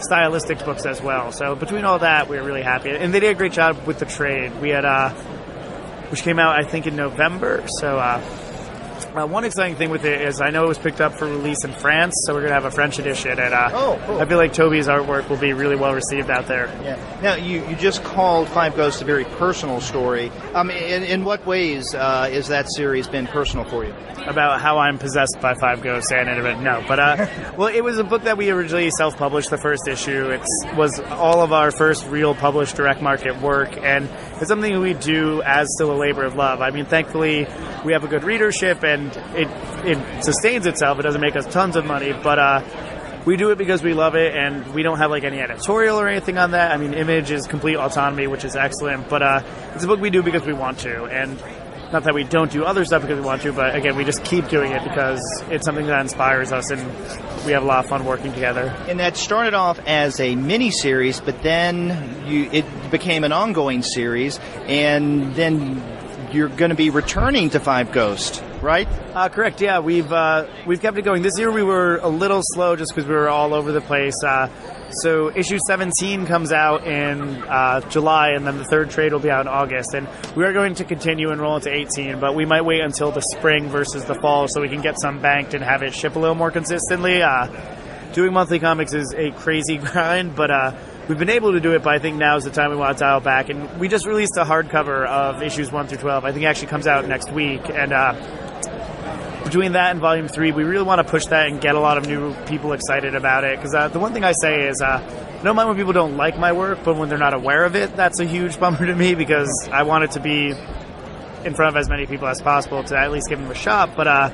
stylistic books as well. So between all that, we were really happy. And they did a great job with the trade. We had which came out, I think, in November. So one exciting thing with it is I know it was picked up for release in France, so we're going to have a French edition. And cool. I feel like Toby's artwork will be really well received out there. Yeah. Now, you just called Five Ghosts a very personal story. In what ways has that series been personal for you? About how I'm possessed by Five Ghosts and it. No, but well, it was a book that we originally self-published, the first issue. It was all of our first real published direct market work, and it's something we do as still a labor of love. I mean, thankfully, we have a good readership, and it sustains itself. It doesn't make us tons of money, but we do it because we love it, and we don't have like any editorial or anything on that. I mean, Image is complete autonomy, which is excellent, but it's a book we do because we want to, and not that we don't do other stuff because we want to, but again, we just keep doing it because it's something that inspires us, and we have a lot of fun working together. And that started off as a mini-series, but then it became an ongoing series, and then you're going to be returning to Five Ghosts, right? Correct, yeah. We've kept it going. This year we were a little slow just because we were all over the place. So issue 17 comes out in July, and then the third trade will be out in August. And we are going to continue and roll into 18, but we might wait until the spring versus the fall so we can get some banked and have it ship a little more consistently. Doing monthly comics is a crazy grind, but we've been able to do it, but I think now is the time we want to dial back. And we just released a hardcover of issues 1 through 12. I think it actually comes out next week. And between that and Volume 3, we really want to push that and get a lot of new people excited about it. Because the one thing I say is, I don't mind when people don't like my work, but when they're not aware of it, that's a huge bummer to me, because I want it to be in front of as many people as possible to at least give them a shot. But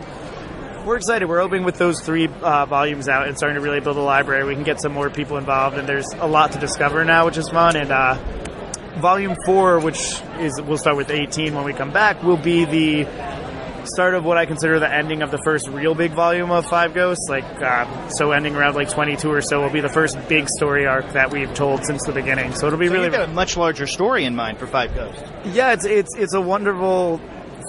we're excited. We're hoping with those 3 volumes out and starting to really build a library, we can get some more people involved, and there's a lot to discover now, which is fun. And Volume 4, which is, we'll start with 18 when we come back, will be the start of what I consider the ending of the first real big volume of Five Ghosts. So ending around 22 or so will be the first big story arc that we've told since the beginning. So it'll be really. You've got a much larger story in mind for Five Ghosts. Yeah, it's a wonderful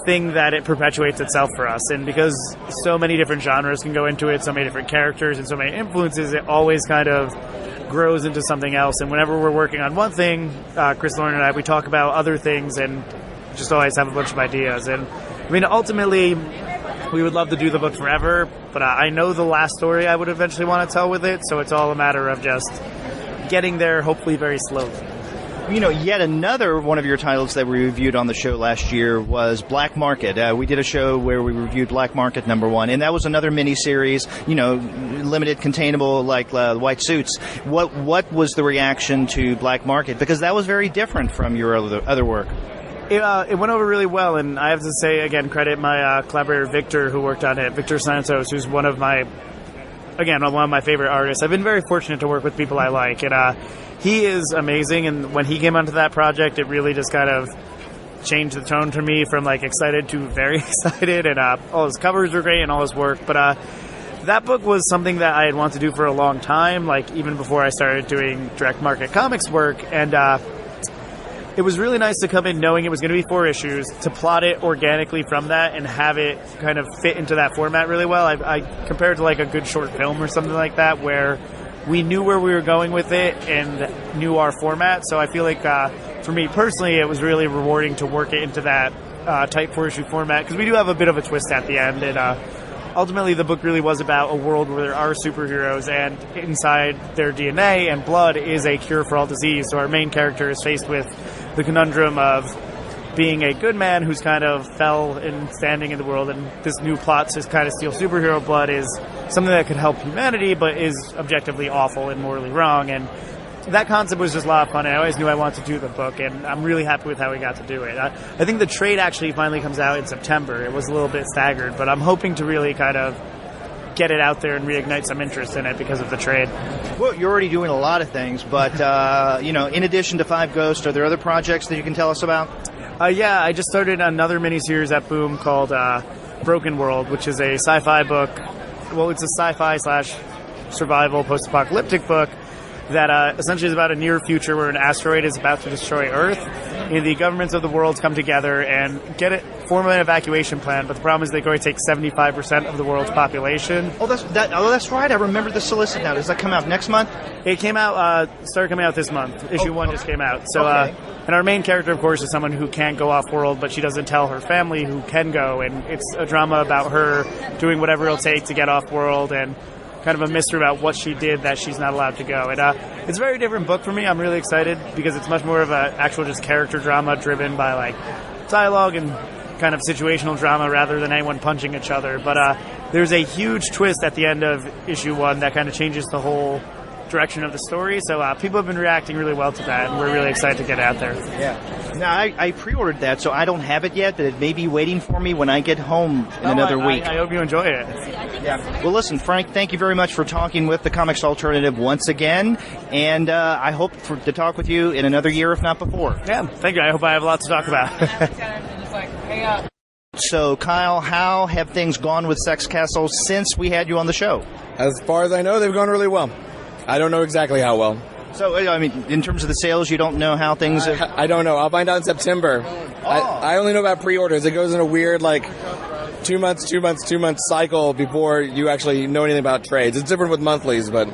thing that it perpetuates itself for us, and because so many different genres can go into it, so many different characters and so many influences, it always kind of grows into something else. And whenever we're working on one thing, Chris, Lauren, and I, we talk about other things and just always have a bunch of ideas. And I mean, ultimately, we would love to do the book forever, but I know the last story I would eventually want to tell with it, so it's all a matter of just getting there, hopefully very slowly. Yet another one of your titles that we reviewed on the show last year was Black Market. We did a show where we reviewed Black Market #1, and that was another miniseries, limited, containable, like White Suits. What was the reaction to Black Market? Because that was very different from your other work. It went over really well, and I have to say, again, credit my collaborator Victor, who worked on it, Victor Santos, who's one of my favorite artists. I've been very fortunate to work with people I like, and he is amazing, and when he came onto that project, it really just kind of changed the tone for me from excited to very excited, and all his covers were great and all his work, but that book was something that I had wanted to do for a long time, even before I started doing direct market comics work, and it was really nice to come in knowing it was going to be 4 issues, to plot it organically from that and have it kind of fit into that format really well. I compared it to a good short film or something like that, where we knew where we were going with it and knew our format. So I feel like for me personally, it was really rewarding to work it into that tight 4-issue format, because we do have a bit of a twist at the end. And ultimately, the book really was about a world where there are superheroes, and inside their DNA and blood is a cure for all disease. So our main character is faced with the conundrum of being a good man who's kind of fell in standing in the world, and this new plot to kind of steal superhero blood is something that could help humanity, but is objectively awful and morally wrong. And that concept was just a lot of fun, and I always knew I wanted to do the book, and I'm really happy with how we got to do it. I think the trade actually finally comes out in September. It was a little bit staggered, but I'm hoping to really kind of get it out there and reignite some interest in it because of the trade. Well, you're already doing a lot of things, but, in addition to Five Ghosts, are there other projects that you can tell us about? Yeah, I just started another miniseries at Boom called Broken World, which is a sci-fi book. Well, it's a sci-fi / survival post-apocalyptic book that essentially is about a near future where an asteroid is about to destroy Earth, and the governments of the world come together and form an evacuation plan. But the problem is they go to take 75% of the world's population. Oh, that's right. I remember the solicit now. Does that come out next month? It came out, started coming out this month. Issue 1 just came out. So, okay. And our main character, of course, is someone who can't go off-world, but she doesn't tell her family who can go, and it's a drama about her doing whatever it'll take to get off-world, and kind of a mystery about what she did that she's not allowed to go. And it's a very different book for me. I'm really excited because it's much more of an actual just character drama driven by dialogue and kind of situational drama rather than anyone punching each other. But there's a huge twist at the end of issue 1 that kind of changes the whole direction of the story. So people have been reacting really well to that, and we're really excited to get it out there. Yeah. Now, I pre-ordered that, so I don't have it yet, but it may be waiting for me when I get home in another week. I hope you enjoy it. Yeah. Well, listen, Frank, thank you very much for talking with the Comics Alternative once again, and I hope to talk with you in another year, if not before. Yeah, thank you. I hope I have a lot to talk about. So, Kyle, how have things gone with Sex Castle since we had you on the show? As far as I know, they've gone really well. I don't know exactly how well. So, I mean, in terms of the sales, you don't know how things have... I don't know. I'll find out in September. Oh. I only know about pre-orders. It goes in a weird, 2 months cycle before you actually know anything about trades. It's different with monthlies, but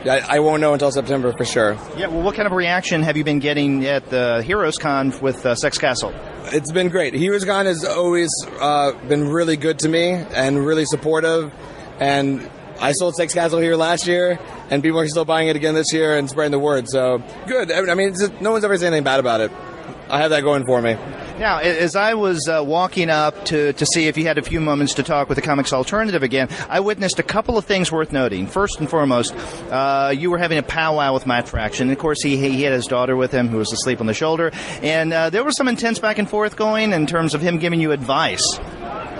I won't know until September for sure. Yeah, well, what kind of reaction have you been getting at the HeroesCon with Sex Castle? It's been great. HeroesCon has always been really good to me and really supportive, and I sold Sex Castle here last year, and people are still buying it again this year and spreading the word. So, good. I mean, no one's ever saying anything bad about it. I have that going for me. Now, as I was walking up to see if you had a few moments to talk with the Comics Alternative again, I witnessed a couple of things worth noting. First and foremost, you were having a powwow with Matt Fraction. And of course, he had his daughter with him who was asleep on the shoulder. And there was some intense back and forth going in terms of him giving you advice.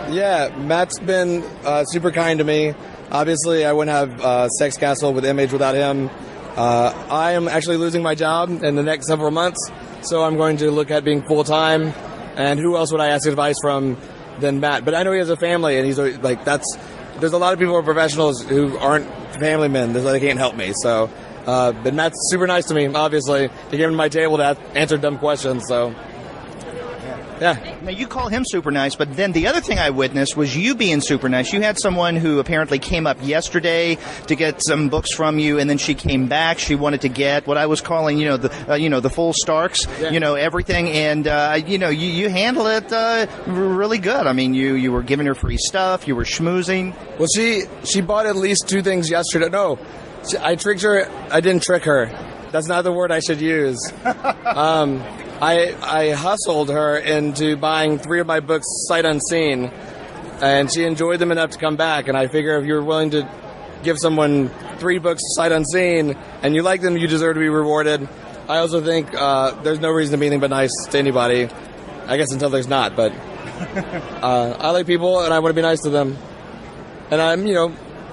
Yeah, Matt's been super kind to me. Obviously, I wouldn't have Sex Castle with Image without him. I am actually losing my job in the next several months, so I'm going to look at being full-time. And who else would I ask advice from than Matt? But I know he has a family, and he's like, there's a lot of people who are professionals who aren't family men. They can't help me. So, but Matt's super nice to me, obviously. He came to my table to answer dumb questions, so... Yeah. Now, you call him super nice, but then the other thing I witnessed was you being super nice. You had someone who apparently came up yesterday to get some books from you, and then she came back. She wanted to get what I was calling, the full Starks, everything, and you handle it really good. I mean, you were giving her free stuff, you were schmoozing. Well, she bought at least 2 things yesterday. No, I tricked her. I didn't trick her. That's not the word I should use. I hustled her into buying 3 of my books sight unseen, and she enjoyed them enough to come back. And I figure if you're willing to give someone 3 books sight unseen and you like them, you deserve to be rewarded. I also think there's no reason to be anything but nice to anybody. I guess until there's not, but I like people and I want to be nice to them. And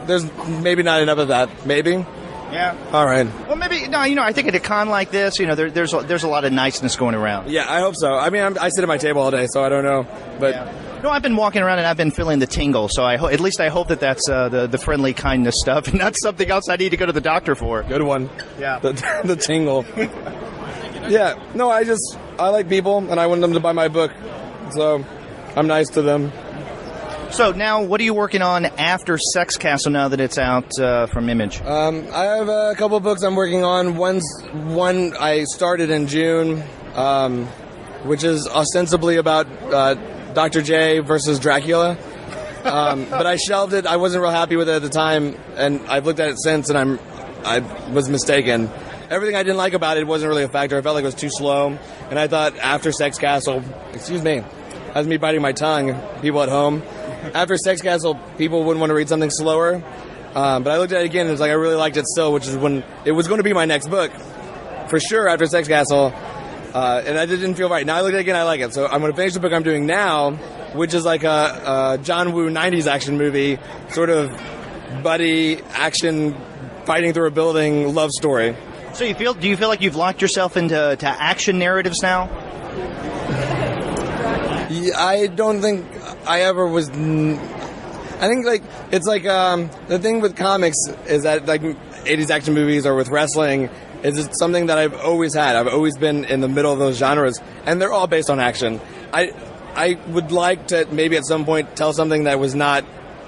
there's maybe not enough of that. Maybe. Yeah. All right. Well, maybe I think at a con like this, there's a lot of niceness going around. Yeah, I hope so. I mean, I sit at my table all day, so I don't know, but. Yeah. No, I've been walking around and I've been feeling the tingle, so at least I hope that's the friendly kindness stuff, and not something else I need to go to the doctor for. Good one. Yeah. The tingle. Yeah. No, I like people, and I want them to buy my book, so I'm nice to them. So now, what are you working on after Sex Castle now that it's out from Image? I have a couple of books I'm working on. One I started in June, which is ostensibly about Dr. J versus Dracula. But I shelved it. I wasn't real happy with it at the time, and I've looked at it since, and I was mistaken. Everything I didn't like about it wasn't really a factor. I felt like it was too slow, and I thought after Sex Castle, excuse me, that's me biting my tongue, people at home. After Sex Castle, people wouldn't want to read something slower. But I looked at it again, and it's like I really liked it still, which is when it was going to be my next book, for sure, after Sex Castle. And I didn't feel right. Now I looked at it again, I like it. So I'm going to finish the book I'm doing now, which is like a John Woo 90s action movie, sort of buddy action, fighting through a building love story. So do you feel like you've locked yourself into action narratives now? I don't think I ever was. I think it's like the thing with comics is that 80s action movies or with wrestling is something that I've always had. I've always been in the middle of those genres, and they're all based on action. I would like to maybe at some point tell something that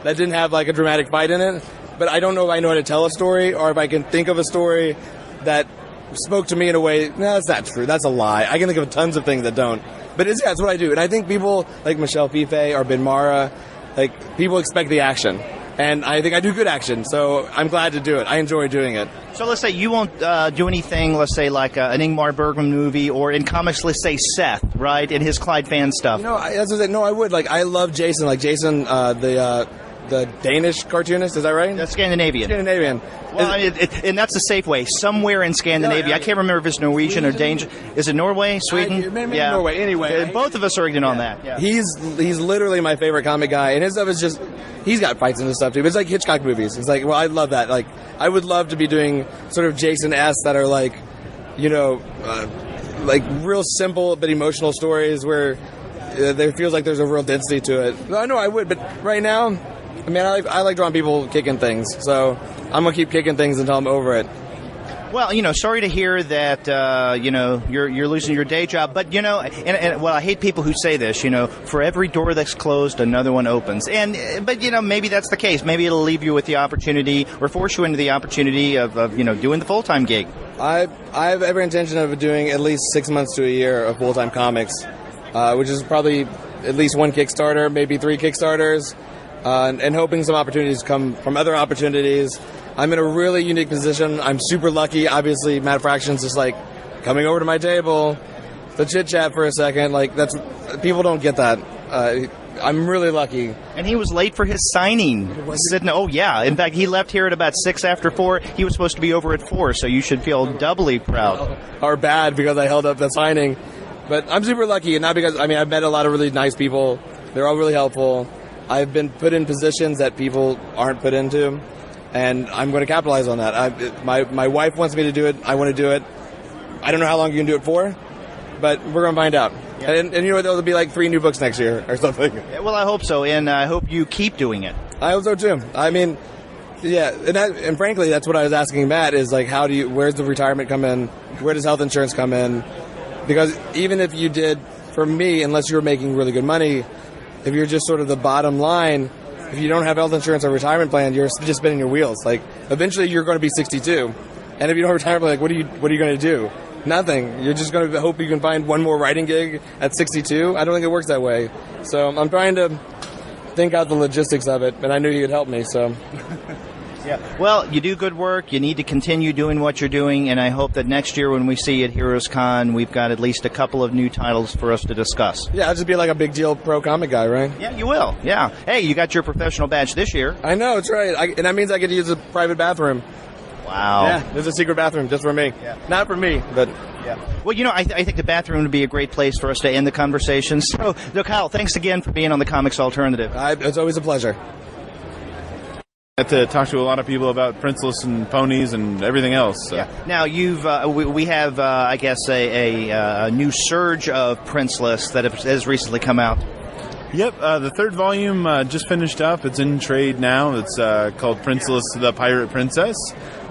didn't have a dramatic fight in it, but I don't know if I know how to tell a story or if I can think of a story that spoke to me in a way. No, that's not true. That's a lie. I can think of tons of things that don't. But that's what I do. And I think people like Michelle Fife or Ben Mara, people expect the action. And I think I do good action, so I'm glad to do it. I enjoy doing it. So let's say you won't do anything, let's say like an Ingmar Bergman movie, or in comics, let's say Seth, right, in his Clyde Fan stuff. No, I would. I love Jason. Jason, the Danish cartoonist, is that right? That's Scandinavian. Well, and that's a safe way. Somewhere in Scandinavia. I can't remember if it's Norwegian or Danish. Is it Norway? Sweden? Maybe Norway. Anyway. Both of us are agreeing on that. Yeah. He's literally my favorite comic guy, and his stuff is just... He's got fights and stuff, too. But it's like Hitchcock movies. It's well, I love that. I would love to be doing sort of Jason-esque that are real simple but emotional stories where there feels like there's a real density to it. I know I would, but right now... I mean, I like drawing people kicking things, so I'm going to keep kicking things until I'm over it. Well, sorry to hear that, you're losing your day job, but, I hate people who say this, for every door that's closed, another one opens. But maybe that's the case. Maybe it'll leave you with the opportunity or force you into the opportunity of doing the full-time gig. I have every intention of doing at least 6 months to a year of full-time comics, which is probably at least 1 Kickstarter, maybe 3 Kickstarters. And hoping some opportunities come from other opportunities. I'm in a really unique position. I'm super lucky. Obviously, Matt Fraction's just coming over to my table, to chit chat for a second. Like that's people don't get that. I'm really lucky. And he was late for his signing. Oh, yeah. In fact, he left here at about 6 after 4. He was supposed to be over at 4, so you should feel doubly proud. Or bad because I held up the signing. But I'm super lucky, and not because, I've met a lot of really nice people. They're all really helpful. I've been put in positions that people aren't put into, and I'm going to capitalize on that. My wife wants me to do it. I want to do it. I don't know how long you can do it for, but we're going to find out. Yeah. And you know what? There'll be like 3 new books next year or something. Yeah, well, I hope so, and I hope you keep doing it. I hope so too. Yeah, and frankly, that's what I was asking Matt. Is like, where's the retirement come in? Where does health insurance come in? Because even if you did, for me, unless you were making really good money, if you're just sort of the bottom line, if you don't have health insurance or retirement plan, you're just spinning your wheels. Like, eventually, you're going to be 62, and if you don't have a retirement plan, like, what are you going to do? Nothing. You're just going to hope you can find one more writing gig at 62. I don't think it works that way. So I'm trying to think out the logistics of it, and I knew you could help me. So. Yeah. Well, you do good work. You need to continue doing what you're doing, and I hope that next year when we see you at HeroesCon, we've got at least a couple of new titles for us to discuss. Yeah, I'll just be like a big deal pro comic guy, right? Yeah, you will. Yeah. Hey, you got your professional badge this year. I know, it's right. And that means I get to use a private bathroom. Wow. Yeah, there's a secret bathroom just for me. Yeah. Not for me, but... Yeah. Well, I think the bathroom would be a great place for us to end the conversation. So, Kyle, thanks again for being on the Comics Alternative. It's always a pleasure. I had to talk to a lot of people about Princeless and ponies and everything else. So. Yeah. Now, we have, I guess, a new surge of Princeless that has recently come out. Yep, the 3rd volume just finished up. It's in trade now. It's called Princeless, the Pirate Princess.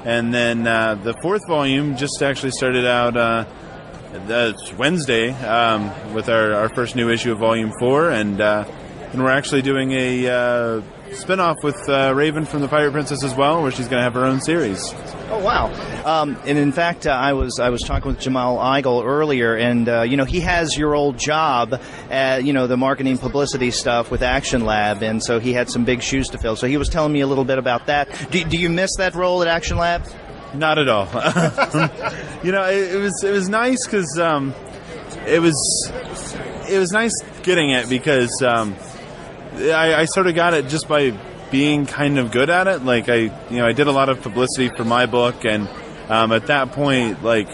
And then the 4th volume just actually started out Wednesday with our first new issue of Volume 4. And we're actually doing a spin-off with Raven from the Pirate Princess as well, where she's going to have her own series. Oh, wow. And in fact, I was talking with Jamal Igle earlier, and, he has your old job at, the marketing publicity stuff with Action Lab, and so he had some big shoes to fill. So he was telling me a little bit about that. Do you miss that role at Action Lab? Not at all. It was nice because it was nice getting it because I sort of got it just by being kind of good at it. Like I did a lot of publicity for my book, and at that point, like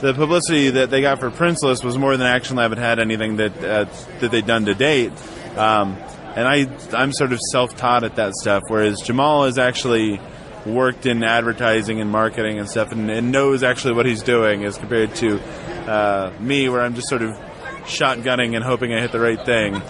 the publicity that they got for Princeless was more than Action Lab had anything that they'd done to date. And I'm sort of self-taught at that stuff, whereas Jamal has actually worked in advertising and marketing and stuff, and knows actually what he's doing as compared to me, where I'm just sort of shotgunning and hoping I hit the right thing.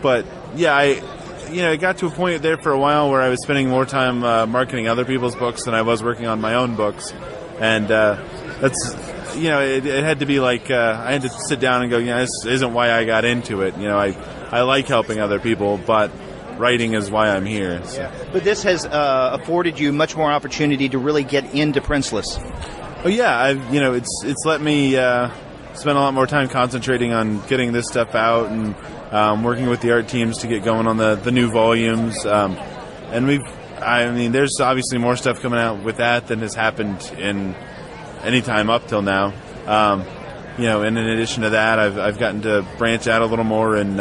But yeah, it got to a point there for a while where I was spending more time marketing other people's books than I was working on my own books, and that's it had to be like I had to sit down and go, this isn't why I got into it. I like helping other people, but writing is why I'm here. So. Yeah. But this has afforded you much more opportunity to really get into Princeless. Oh yeah, it's let me spend a lot more time concentrating on getting this stuff out and working with the art teams to get going on the new volumes. And there's obviously more stuff coming out with that than has happened in any time up till now. And in addition to that, I've gotten to branch out a little more and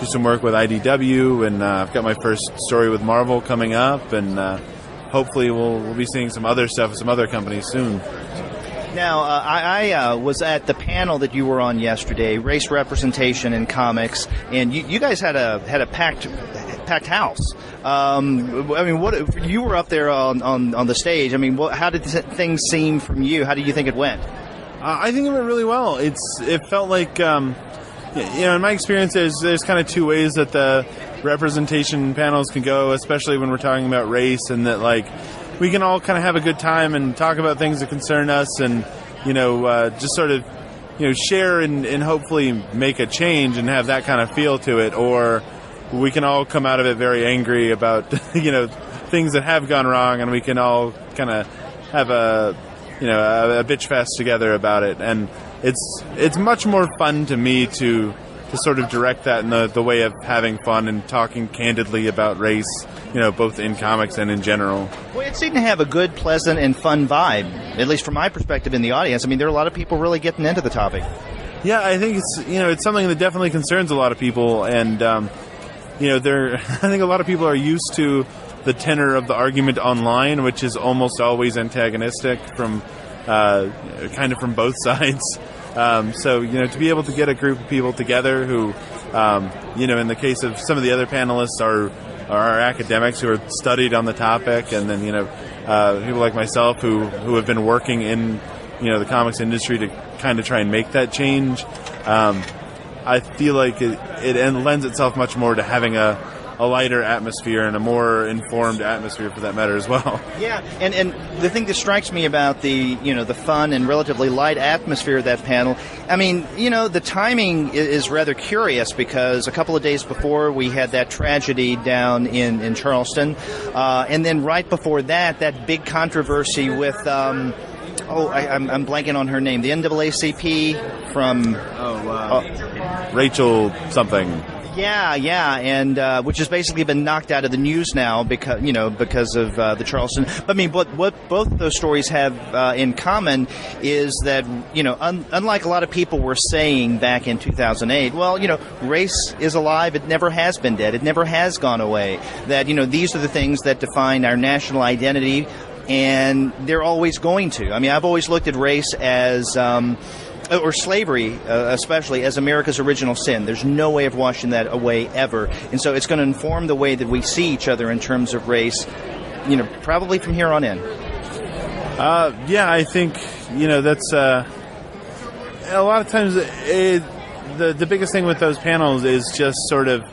do some work with IDW, and I've got my first story with Marvel coming up, and hopefully we'll be seeing some other stuff with some other companies soon. Now, I was at the panel that you were on yesterday, race representation in comics, and you guys had a packed house. What you were up there on the stage? How did things seem from you? How did you think it went? I think it went really well. It felt like, in my experience, there's kind of 2 ways that the representation panels can go, especially when we're talking about race, and that we can all kind of have a good time and talk about things that concern us, and just sort of share and hopefully make a change and have that kind of feel to it, or we can all come out of it very angry about things that have gone wrong, and we can all kind of have a bitch fest together about it. And it's much more fun to me to sort of direct that in the way of having fun and talking candidly about race, both in comics and in general. Well, it seemed to have a good, pleasant, and fun vibe, at least from my perspective in the audience. I mean, there are a lot of people really getting into the topic. Yeah, I think it's something that definitely concerns a lot of people, and I think a lot of people are used to the tenor of the argument online, which is almost always antagonistic from kind of from both sides. So to be able to get a group of people together who, in the case of some of the other panelists are academics who are studied on the topic, and then people like myself who have been working in the comics industry to kind of try and make that change. I feel like it lends itself much more to having a lighter atmosphere and a more informed atmosphere, for that matter, as well. Yeah, and the thing that strikes me about the the fun and relatively light atmosphere of that panel, I mean, the timing is rather curious, because a couple of days before we had that tragedy down in Charleston, and then right before that big controversy with I'm blanking on her name, the NAACP from Rachel something. Yeah, and which has basically been knocked out of the news now because of the Charleston. But I mean, what both of those stories have in common is that unlike a lot of people were saying back in 2008, well, race is alive. It never has been dead. It never has gone away. That these are the things that define our national identity, and they're always going to. I mean, I've always looked at race as or slavery, especially, as America's original sin. There's no way of washing that away ever. And so it's going to inform the way that we see each other in terms of race, probably from here on in. Yeah, I think, that's a lot of times the biggest thing with those panels is just sort of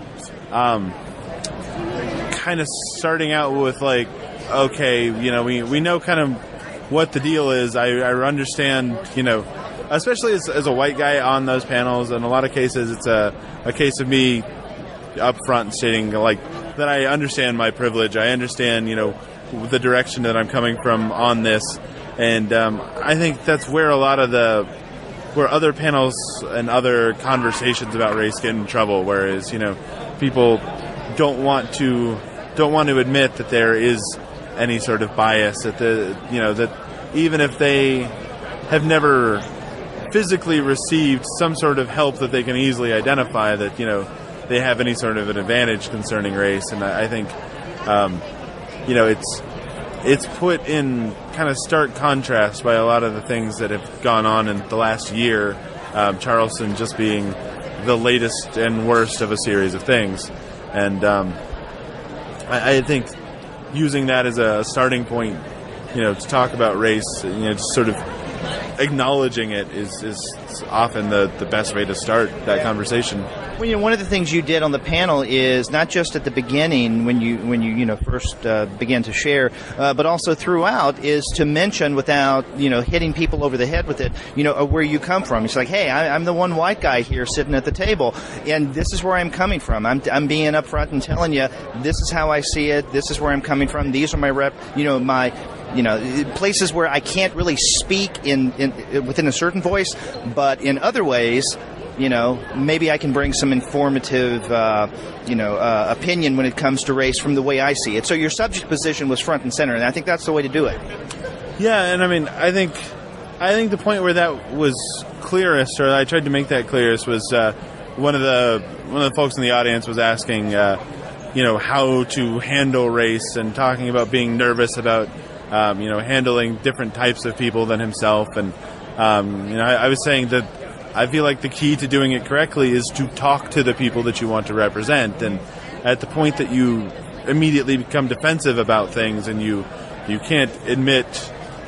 kind of starting out with like, okay, we know kind of what the deal is. I understand, especially as a white guy on those panels, in a lot of cases it's a case of me up front stating like that I understand my privilege. I understand, the direction that I'm coming from on this, and I think that's where a lot of where other panels and other conversations about race get in trouble. Whereas people don't want to admit that there is any sort of bias, that that even if they have never physically received some sort of help that they can easily identify, that they have any sort of an advantage concerning race. And I think it's put in kind of stark contrast by a lot of the things that have gone on in the last year, Charleston just being the latest and worst of a series of things. And I think using that as a starting point, to talk about race, just sort of acknowledging it is often the best way to start that conversation. Well, one of the things you did on the panel is not just at the beginning when you first began to share, but also throughout, is to mention without hitting people over the head with it, where you come from. It's like, hey, I'm the one white guy here sitting at the table, and this is where I'm coming from. I'm being upfront and telling you this is how I see it. This is where I'm coming from. These are my places where I can't really speak in within a certain voice, but in other ways, maybe I can bring some informative, opinion when it comes to race from the way I see it. So your subject position was front and center, and I think that's the way to do it. Yeah, and I mean, I think the point where that was clearest, or I tried to make that clearest, was one of the folks in the audience was asking, how to handle race, and talking about being nervous about handling different types of people than himself. And, I was saying that I feel like the key to doing it correctly is to talk to the people that you want to represent. And at the point that you immediately become defensive about things and you can't admit,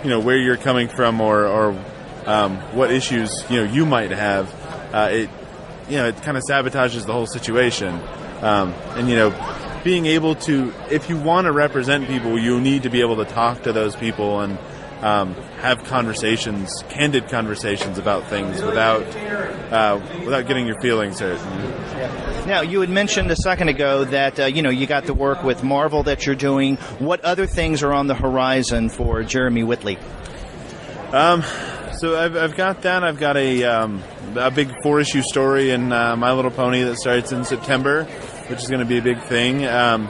where you're coming from or what issues, you might have, it kind of sabotages the whole situation. And, being able to, if you want to represent people, you need to be able to talk to those people and have candid conversations about things without getting your feelings hurt. Now, you had mentioned a second ago that you got to work with Marvel that you're doing. What other things are on the horizon for Jeremy Whitley? So I've got that. I've got a big 4-issue story in My Little Pony that starts in September, which is going to be a big thing. And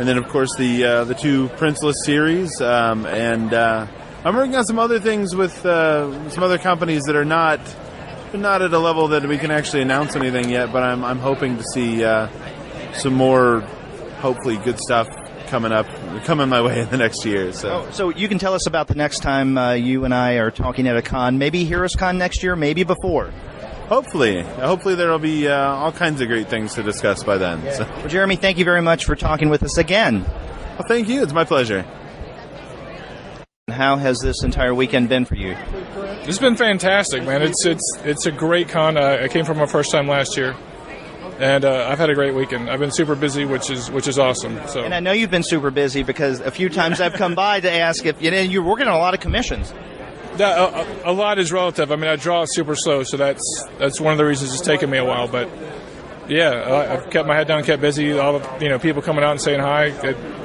then, of course, the 2 Princeless series. And I'm working on some other things with some other companies that are not at a level that we can actually announce anything yet. But I'm hoping to see some more, hopefully, good stuff coming my way in the next year. So you can tell us about the next time you and I are talking at a con, maybe HeroesCon next year, maybe before. Hopefully there will be all kinds of great things to discuss by then. Yeah. So. Well, Jeremy, thank you very much for talking with us again. Well, thank you. It's my pleasure. How has this entire weekend been for you? It's been fantastic, man. It's a great con. I came for my first time last year. And I've had a great weekend. I've been super busy, which is awesome. So. And I know you've been super busy because a few times I've come by to ask if you're working on a lot of commissions. A lot is relative. I mean, I draw super slow, so that's one of the reasons it's taken me a while. But yeah, I've kept my head down, kept busy. All the people coming out and saying hi.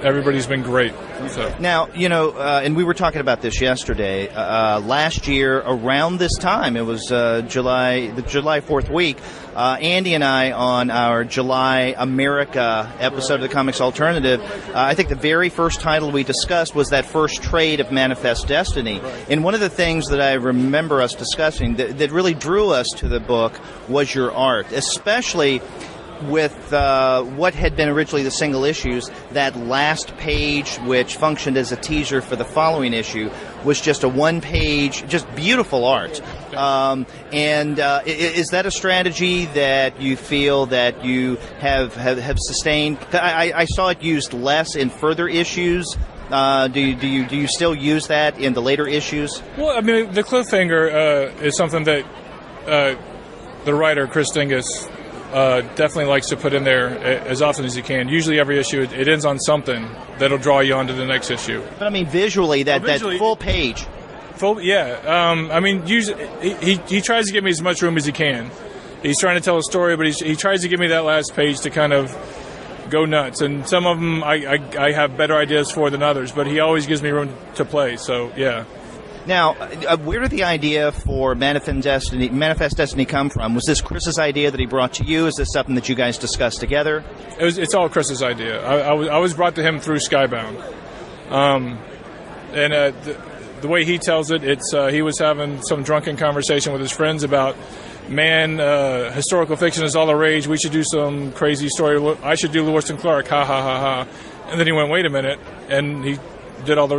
Everybody's been great. So. Now, and we were talking about this yesterday. Last year, around this time, it was the July 4th week. Andy and I, on our July America episode of the Comics Alternative, I think the very first title we discussed was that first trade of Manifest Destiny. And one of the things that I remember us discussing that really drew us to the book was your art, especially with what had been originally the single issues. That last page, which functioned as a teaser for the following issue, was just a one-page, just beautiful art. Is that a strategy that you feel that you have sustained? I saw it used less in further issues. Do you still use that in the later issues? Well, I mean, the cliffhanger is something that the writer, Chris Dingus, definitely likes to put in there as often as he can. Usually every issue, it ends on something that'll draw you on to the next issue. But I mean, visually, that full page. I mean, usually, he tries to give me as much room as he can. He's trying to tell a story, but he tries to give me that last page to kind of go nuts. And some of them I have better ideas for than others, but he always gives me room to play, so yeah. Now, where did the idea for Manifest Destiny come from? Was this Chris's idea that he brought to you? Is this something that you guys discussed together? It's all Chris's idea. I was brought to him through Skybound. The way he tells it, it's he was having some drunken conversation with his friends about, historical fiction is all the rage. We should do some crazy story. I should do Lewis and Clark. Ha, ha, ha, ha. And then he went, wait a minute. And he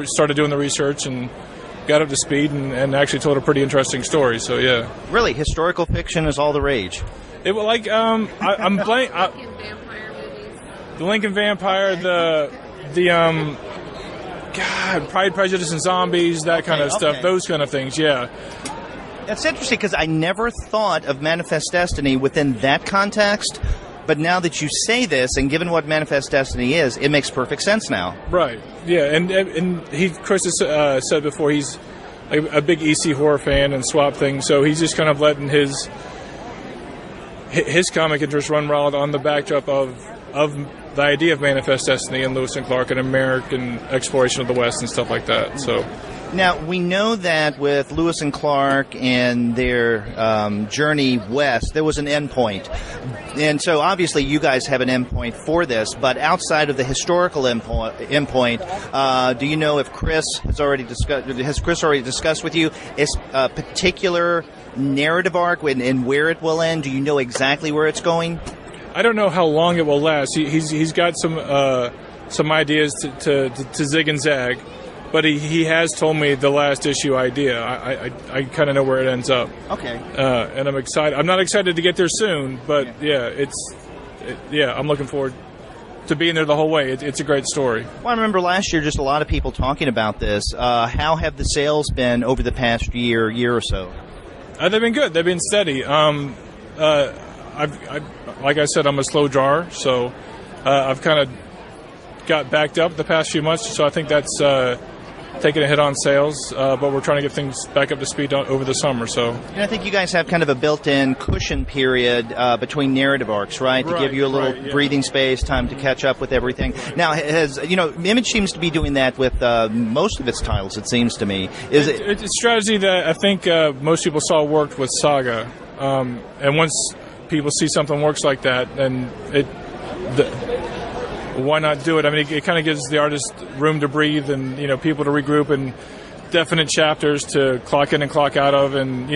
started doing the research and got up to speed and actually told a pretty interesting story. So yeah. Really, historical fiction is all the rage. It was like I'm blank. The Lincoln Vampire, the Pride, Prejudice, and Zombies, that kind of stuff. Those kind of things. Yeah. That's interesting because I never thought of Manifest Destiny within that context. But now that you say this, and given what Manifest Destiny is, it makes perfect sense now. Right. Yeah, and Chris has said before he's a big EC horror fan and Swap Thing, so he's just kind of letting his comic interest run wild on the backdrop of the idea of Manifest Destiny and Lewis and Clark and American exploration of the West and stuff like that. So. Now, we know that with Lewis and Clark and their journey west, there was an endpoint. And so, obviously, you guys have an endpoint for this. But outside of the historical endpoint, do you know if Chris has already discussed with you a particular narrative arc and where it will end? Do you know exactly where it's going? I don't know how long it will last. He's got some ideas to zig and zag. But he has told me the last issue idea. I kind of know where it ends up. Okay. And I'm excited. I'm not excited to get there soon, but I'm looking forward to being there the whole way. It's a great story. Well, I remember last year just a lot of people talking about this. How have the sales been over the past year or so? They've been good. They've been steady. Like I said, I'm a slow drawer, so I've kind of got backed up the past few months. So I think that's taking a hit on sales, but we're trying to get things back up to speed over the summer. So, and I think you guys have kind of a built-in cushion period between narrative arcs, right? To give you a little breathing space, time to catch up with everything. Now, Image seems to be doing that with most of its titles. It seems to me. It's a strategy that I think most people saw worked with Saga, and once people see something works like that, then why not do it? I mean, it kind of gives the artist room to breathe and, people to regroup and definite chapters to clock in and clock out of and,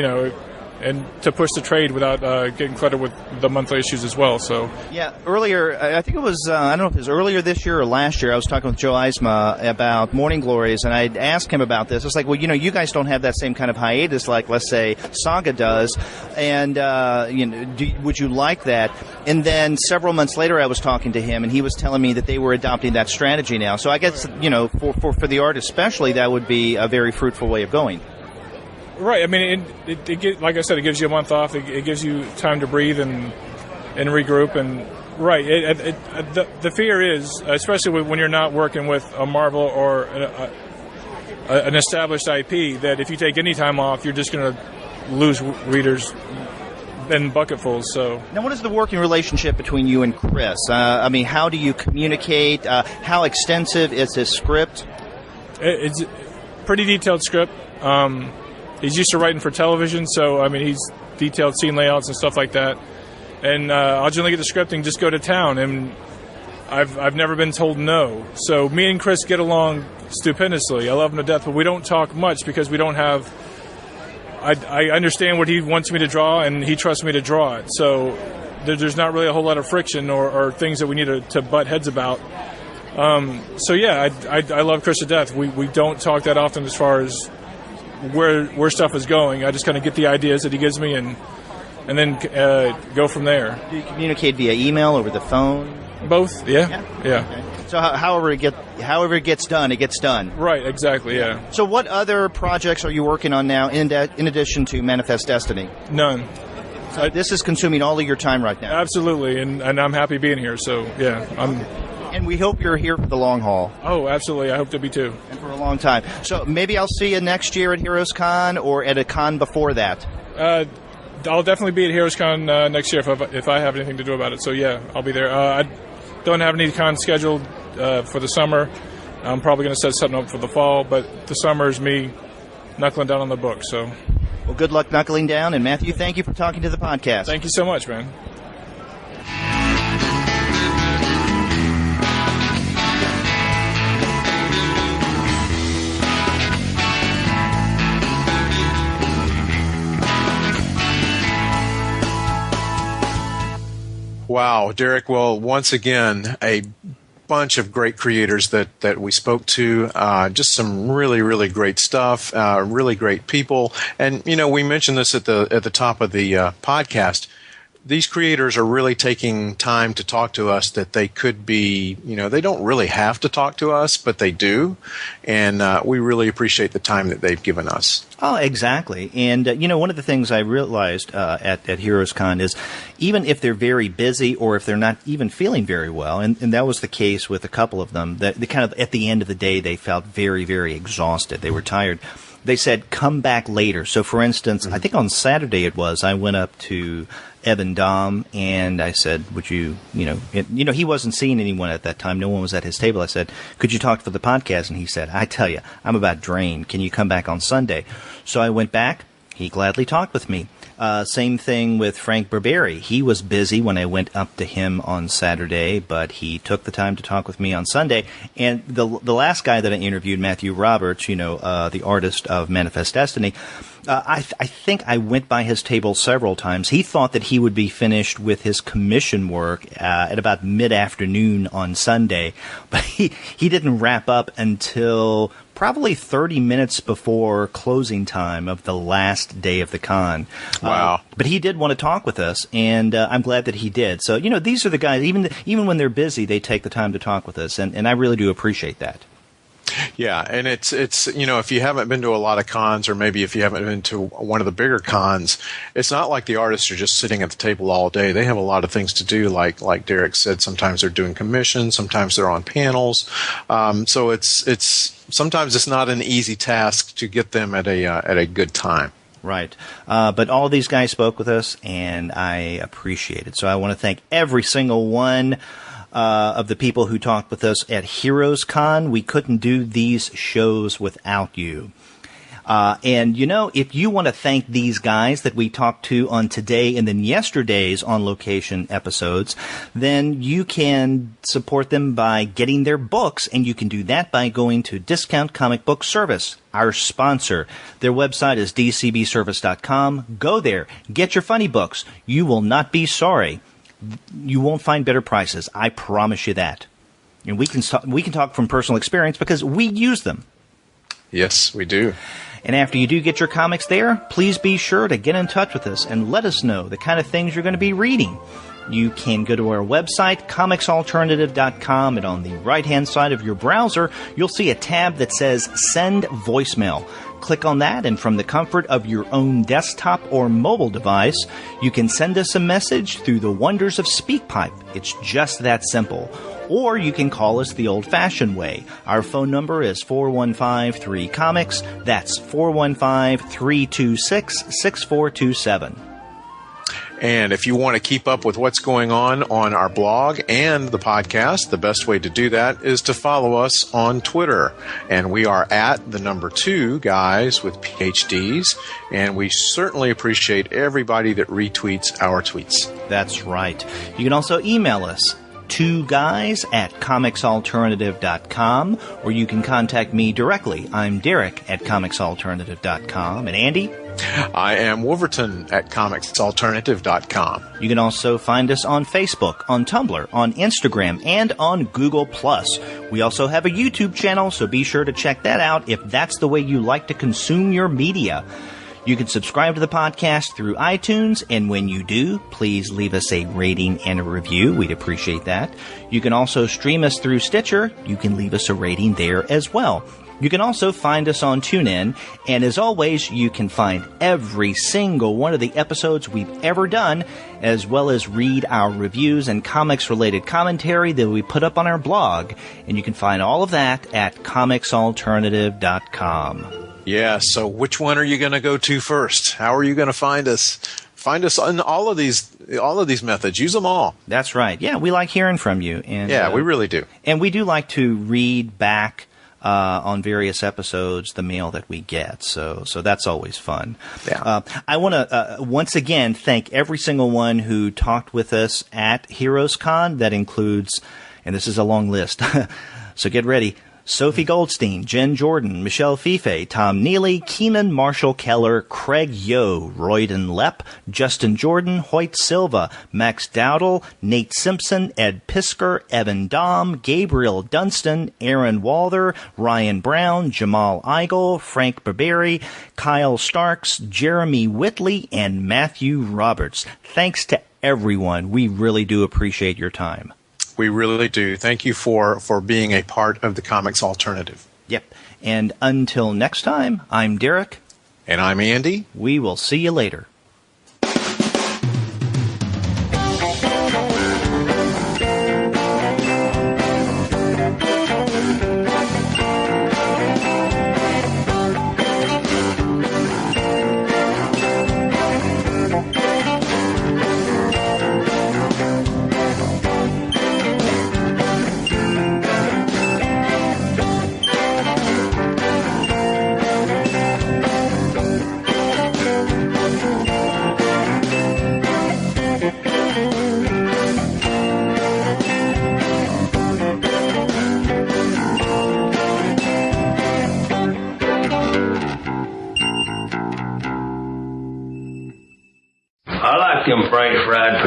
and to push the trade without getting cluttered with the monthly issues as well. So yeah, earlier, I think it was, I don't know if it was earlier this year or last year, I was talking with Joe Eisma about Morning Glories, and I asked him about this. It's like, well, you guys don't have that same kind of hiatus like, let's say, Saga does, and would you like that? And then several months later, I was talking to him, and he was telling me that they were adopting that strategy now. So I guess, for the artist especially, that would be a very fruitful way of going. Right. I mean, it like I said, it gives you a month off. It gives you time to breathe and regroup. And right, the fear is, especially when you're not working with a Marvel or an established IP, that if you take any time off, you're just going to lose readers in bucketfuls. So now, what is the working relationship between you and Chris? I mean, how do you communicate? How extensive is his script? It's a pretty detailed script. He's used to writing for television, so, I mean, he's detailed scene layouts and stuff like that. And I'll generally get the script and just go to town, and I've never been told no. So me and Chris get along stupendously. I love him to death, but we don't talk much because we don't have... I understand what he wants me to draw, and he trusts me to draw it. So there's not really a whole lot of friction or things that we need to butt heads about. So, yeah, I love Chris to death. We don't talk that often as far as where stuff is going. I just kind of get the ideas that he gives me and then go from there. Do you communicate via email, over the phone? Both, yeah. Okay. So however it gets done, it gets done. Right, exactly, yeah. So what other projects are you working on now in addition to Manifest Destiny? None. So this is consuming all of your time right now? Absolutely, and I'm happy being here, so yeah. And we hope you're here for the long haul. Oh, absolutely. I hope to be too. And for a long time. So maybe I'll see you next year at HeroesCon or at a con before that. I'll definitely be at HeroesCon next year if I have anything to do about it. So, yeah, I'll be there. I don't have any cons scheduled for the summer. I'm probably going to set something up for the fall, but the summer is me knuckling down on the book. So, well, good luck knuckling down. And, Matthew, thank you for talking to the podcast. Thank you so much, man. Wow, Derek. Well, once again, a bunch of great creators that we spoke to, just some really, really great stuff, really great people. And, we mentioned this at the top of the podcast. These creators are really taking time to talk to us that they could be, they don't really have to talk to us, but they do. And we really appreciate the time that they've given us. Oh, exactly. And, one of the things I realized at HeroesCon is even if they're very busy or if they're not even feeling very well, and that was the case with a couple of them, that they kind of at the end of the day they felt very, very exhausted. They were tired. They said, come back later. So, for instance, I think on Saturday I went up to Evan Dahm, and I said, would you, he wasn't seeing anyone at that time. No one was at his table. I said, could you talk for the podcast? And he said, I tell you, I'm about drained. Can you come back on Sunday? So I went back. He gladly talked with me. Same thing with Frank Barbiere. He was busy when I went up to him on Saturday, but he took the time to talk with me on Sunday. And the last guy that I interviewed, Matthew Roberts, the artist of Manifest Destiny, I think I went by his table several times. He thought that he would be finished with his commission work at about mid-afternoon on Sunday, but he didn't wrap up until probably 30 minutes before closing time of the last day of the con. Wow. But he did want to talk with us, and I'm glad that he did. So, these are the guys, even when they're busy, they take the time to talk with us, and I really do appreciate that. Yeah, and it's if you haven't been to a lot of cons, or maybe if you haven't been to one of the bigger cons, it's not like the artists are just sitting at the table all day. They have a lot of things to do, like Derek said. Sometimes they're doing commissions, sometimes they're on panels. So it's sometimes it's not an easy task to get them at a good time. Right. But all of these guys spoke with us, and I appreciate it. So I want to thank every single one of the people who talked with us at HeroesCon. We couldn't do these shows without you. And, if you want to thank these guys that we talked to on today and then yesterday's On Location episodes, then you can support them by getting their books, and you can do that by going to Discount Comic Book Service, our sponsor. Their website is dcbservice.com. Go there. Get your funny books. You will not be sorry. You won't find better prices. I promise you that. And we can talk from personal experience because we use them. Yes, we do. And after you do get your comics there, please be sure to get in touch with us and let us know the kind of things you're going to be reading. You can go to our website, comicsalternative.com, and on the right-hand side of your browser, you'll see a tab that says Send Voicemail. Click on that, and from the comfort of your own desktop or mobile device, you can send us a message through the wonders of SpeakPipe. It's just that simple. Or you can call us the old-fashioned way. Our phone number is 415-3-COMICS. That's 415-326-6427. And if you want to keep up with what's going on our blog and the podcast, the best way to do that is to follow us on Twitter. And we are at the number 2 guys with PhDs. And we certainly appreciate everybody that retweets our tweets. That's right. You can also email us, 2guys@comicsalternative.com, or you can contact me directly. I'm Derek at comicsalternative.com. And Andy? I am Wolverton at comicsalternative.com. You can also find us on Facebook, on Tumblr, on Instagram, and on Google+. We also have a YouTube channel, so be sure to check that out if that's the way you like to consume your media. You can subscribe to the podcast through iTunes, and when you do, please leave us a rating and a review. We'd appreciate that. You can also stream us through Stitcher. You can leave us a rating there as well. You can also find us on TuneIn, and as always, you can find every single one of the episodes we've ever done, as well as read our reviews and comics-related commentary that we put up on our blog. And you can find all of that at comicsalternative.com. Yeah, so which one are you going to go to first? How are you going to find us? Find us on all of these methods. Use them all. That's right. Yeah, we like hearing from you. And yeah, we really do. And we do like to read back on various episodes the mail that we get. So that's always fun. Yeah. I want to once again thank every single one who talked with us at HeroesCon. That includes, and this is a long list, so get ready, Sophie Goldstein, Jen Jordan, Michelle Fife, Tom Neely, Keenan Marshall Keller, Craig Yo, Royden Lepp, Justin Jordan, Hoyt Silva, Max Dowdle, Nate Simpson, Ed Piskor, Evan Dahm, Gabriel Dunstan, Aaron Walther, Ryan Browne, Jamal Igle, Frank Barbiere, Kyle Starks, Jeremy Whitley, and Matthew Roberts. Thanks to everyone. We really do appreciate your time. We really do. Thank you for being a part of the Comics Alternative. Yep. And until next time, I'm Derek. And I'm Andy. We will see you later. Them French fried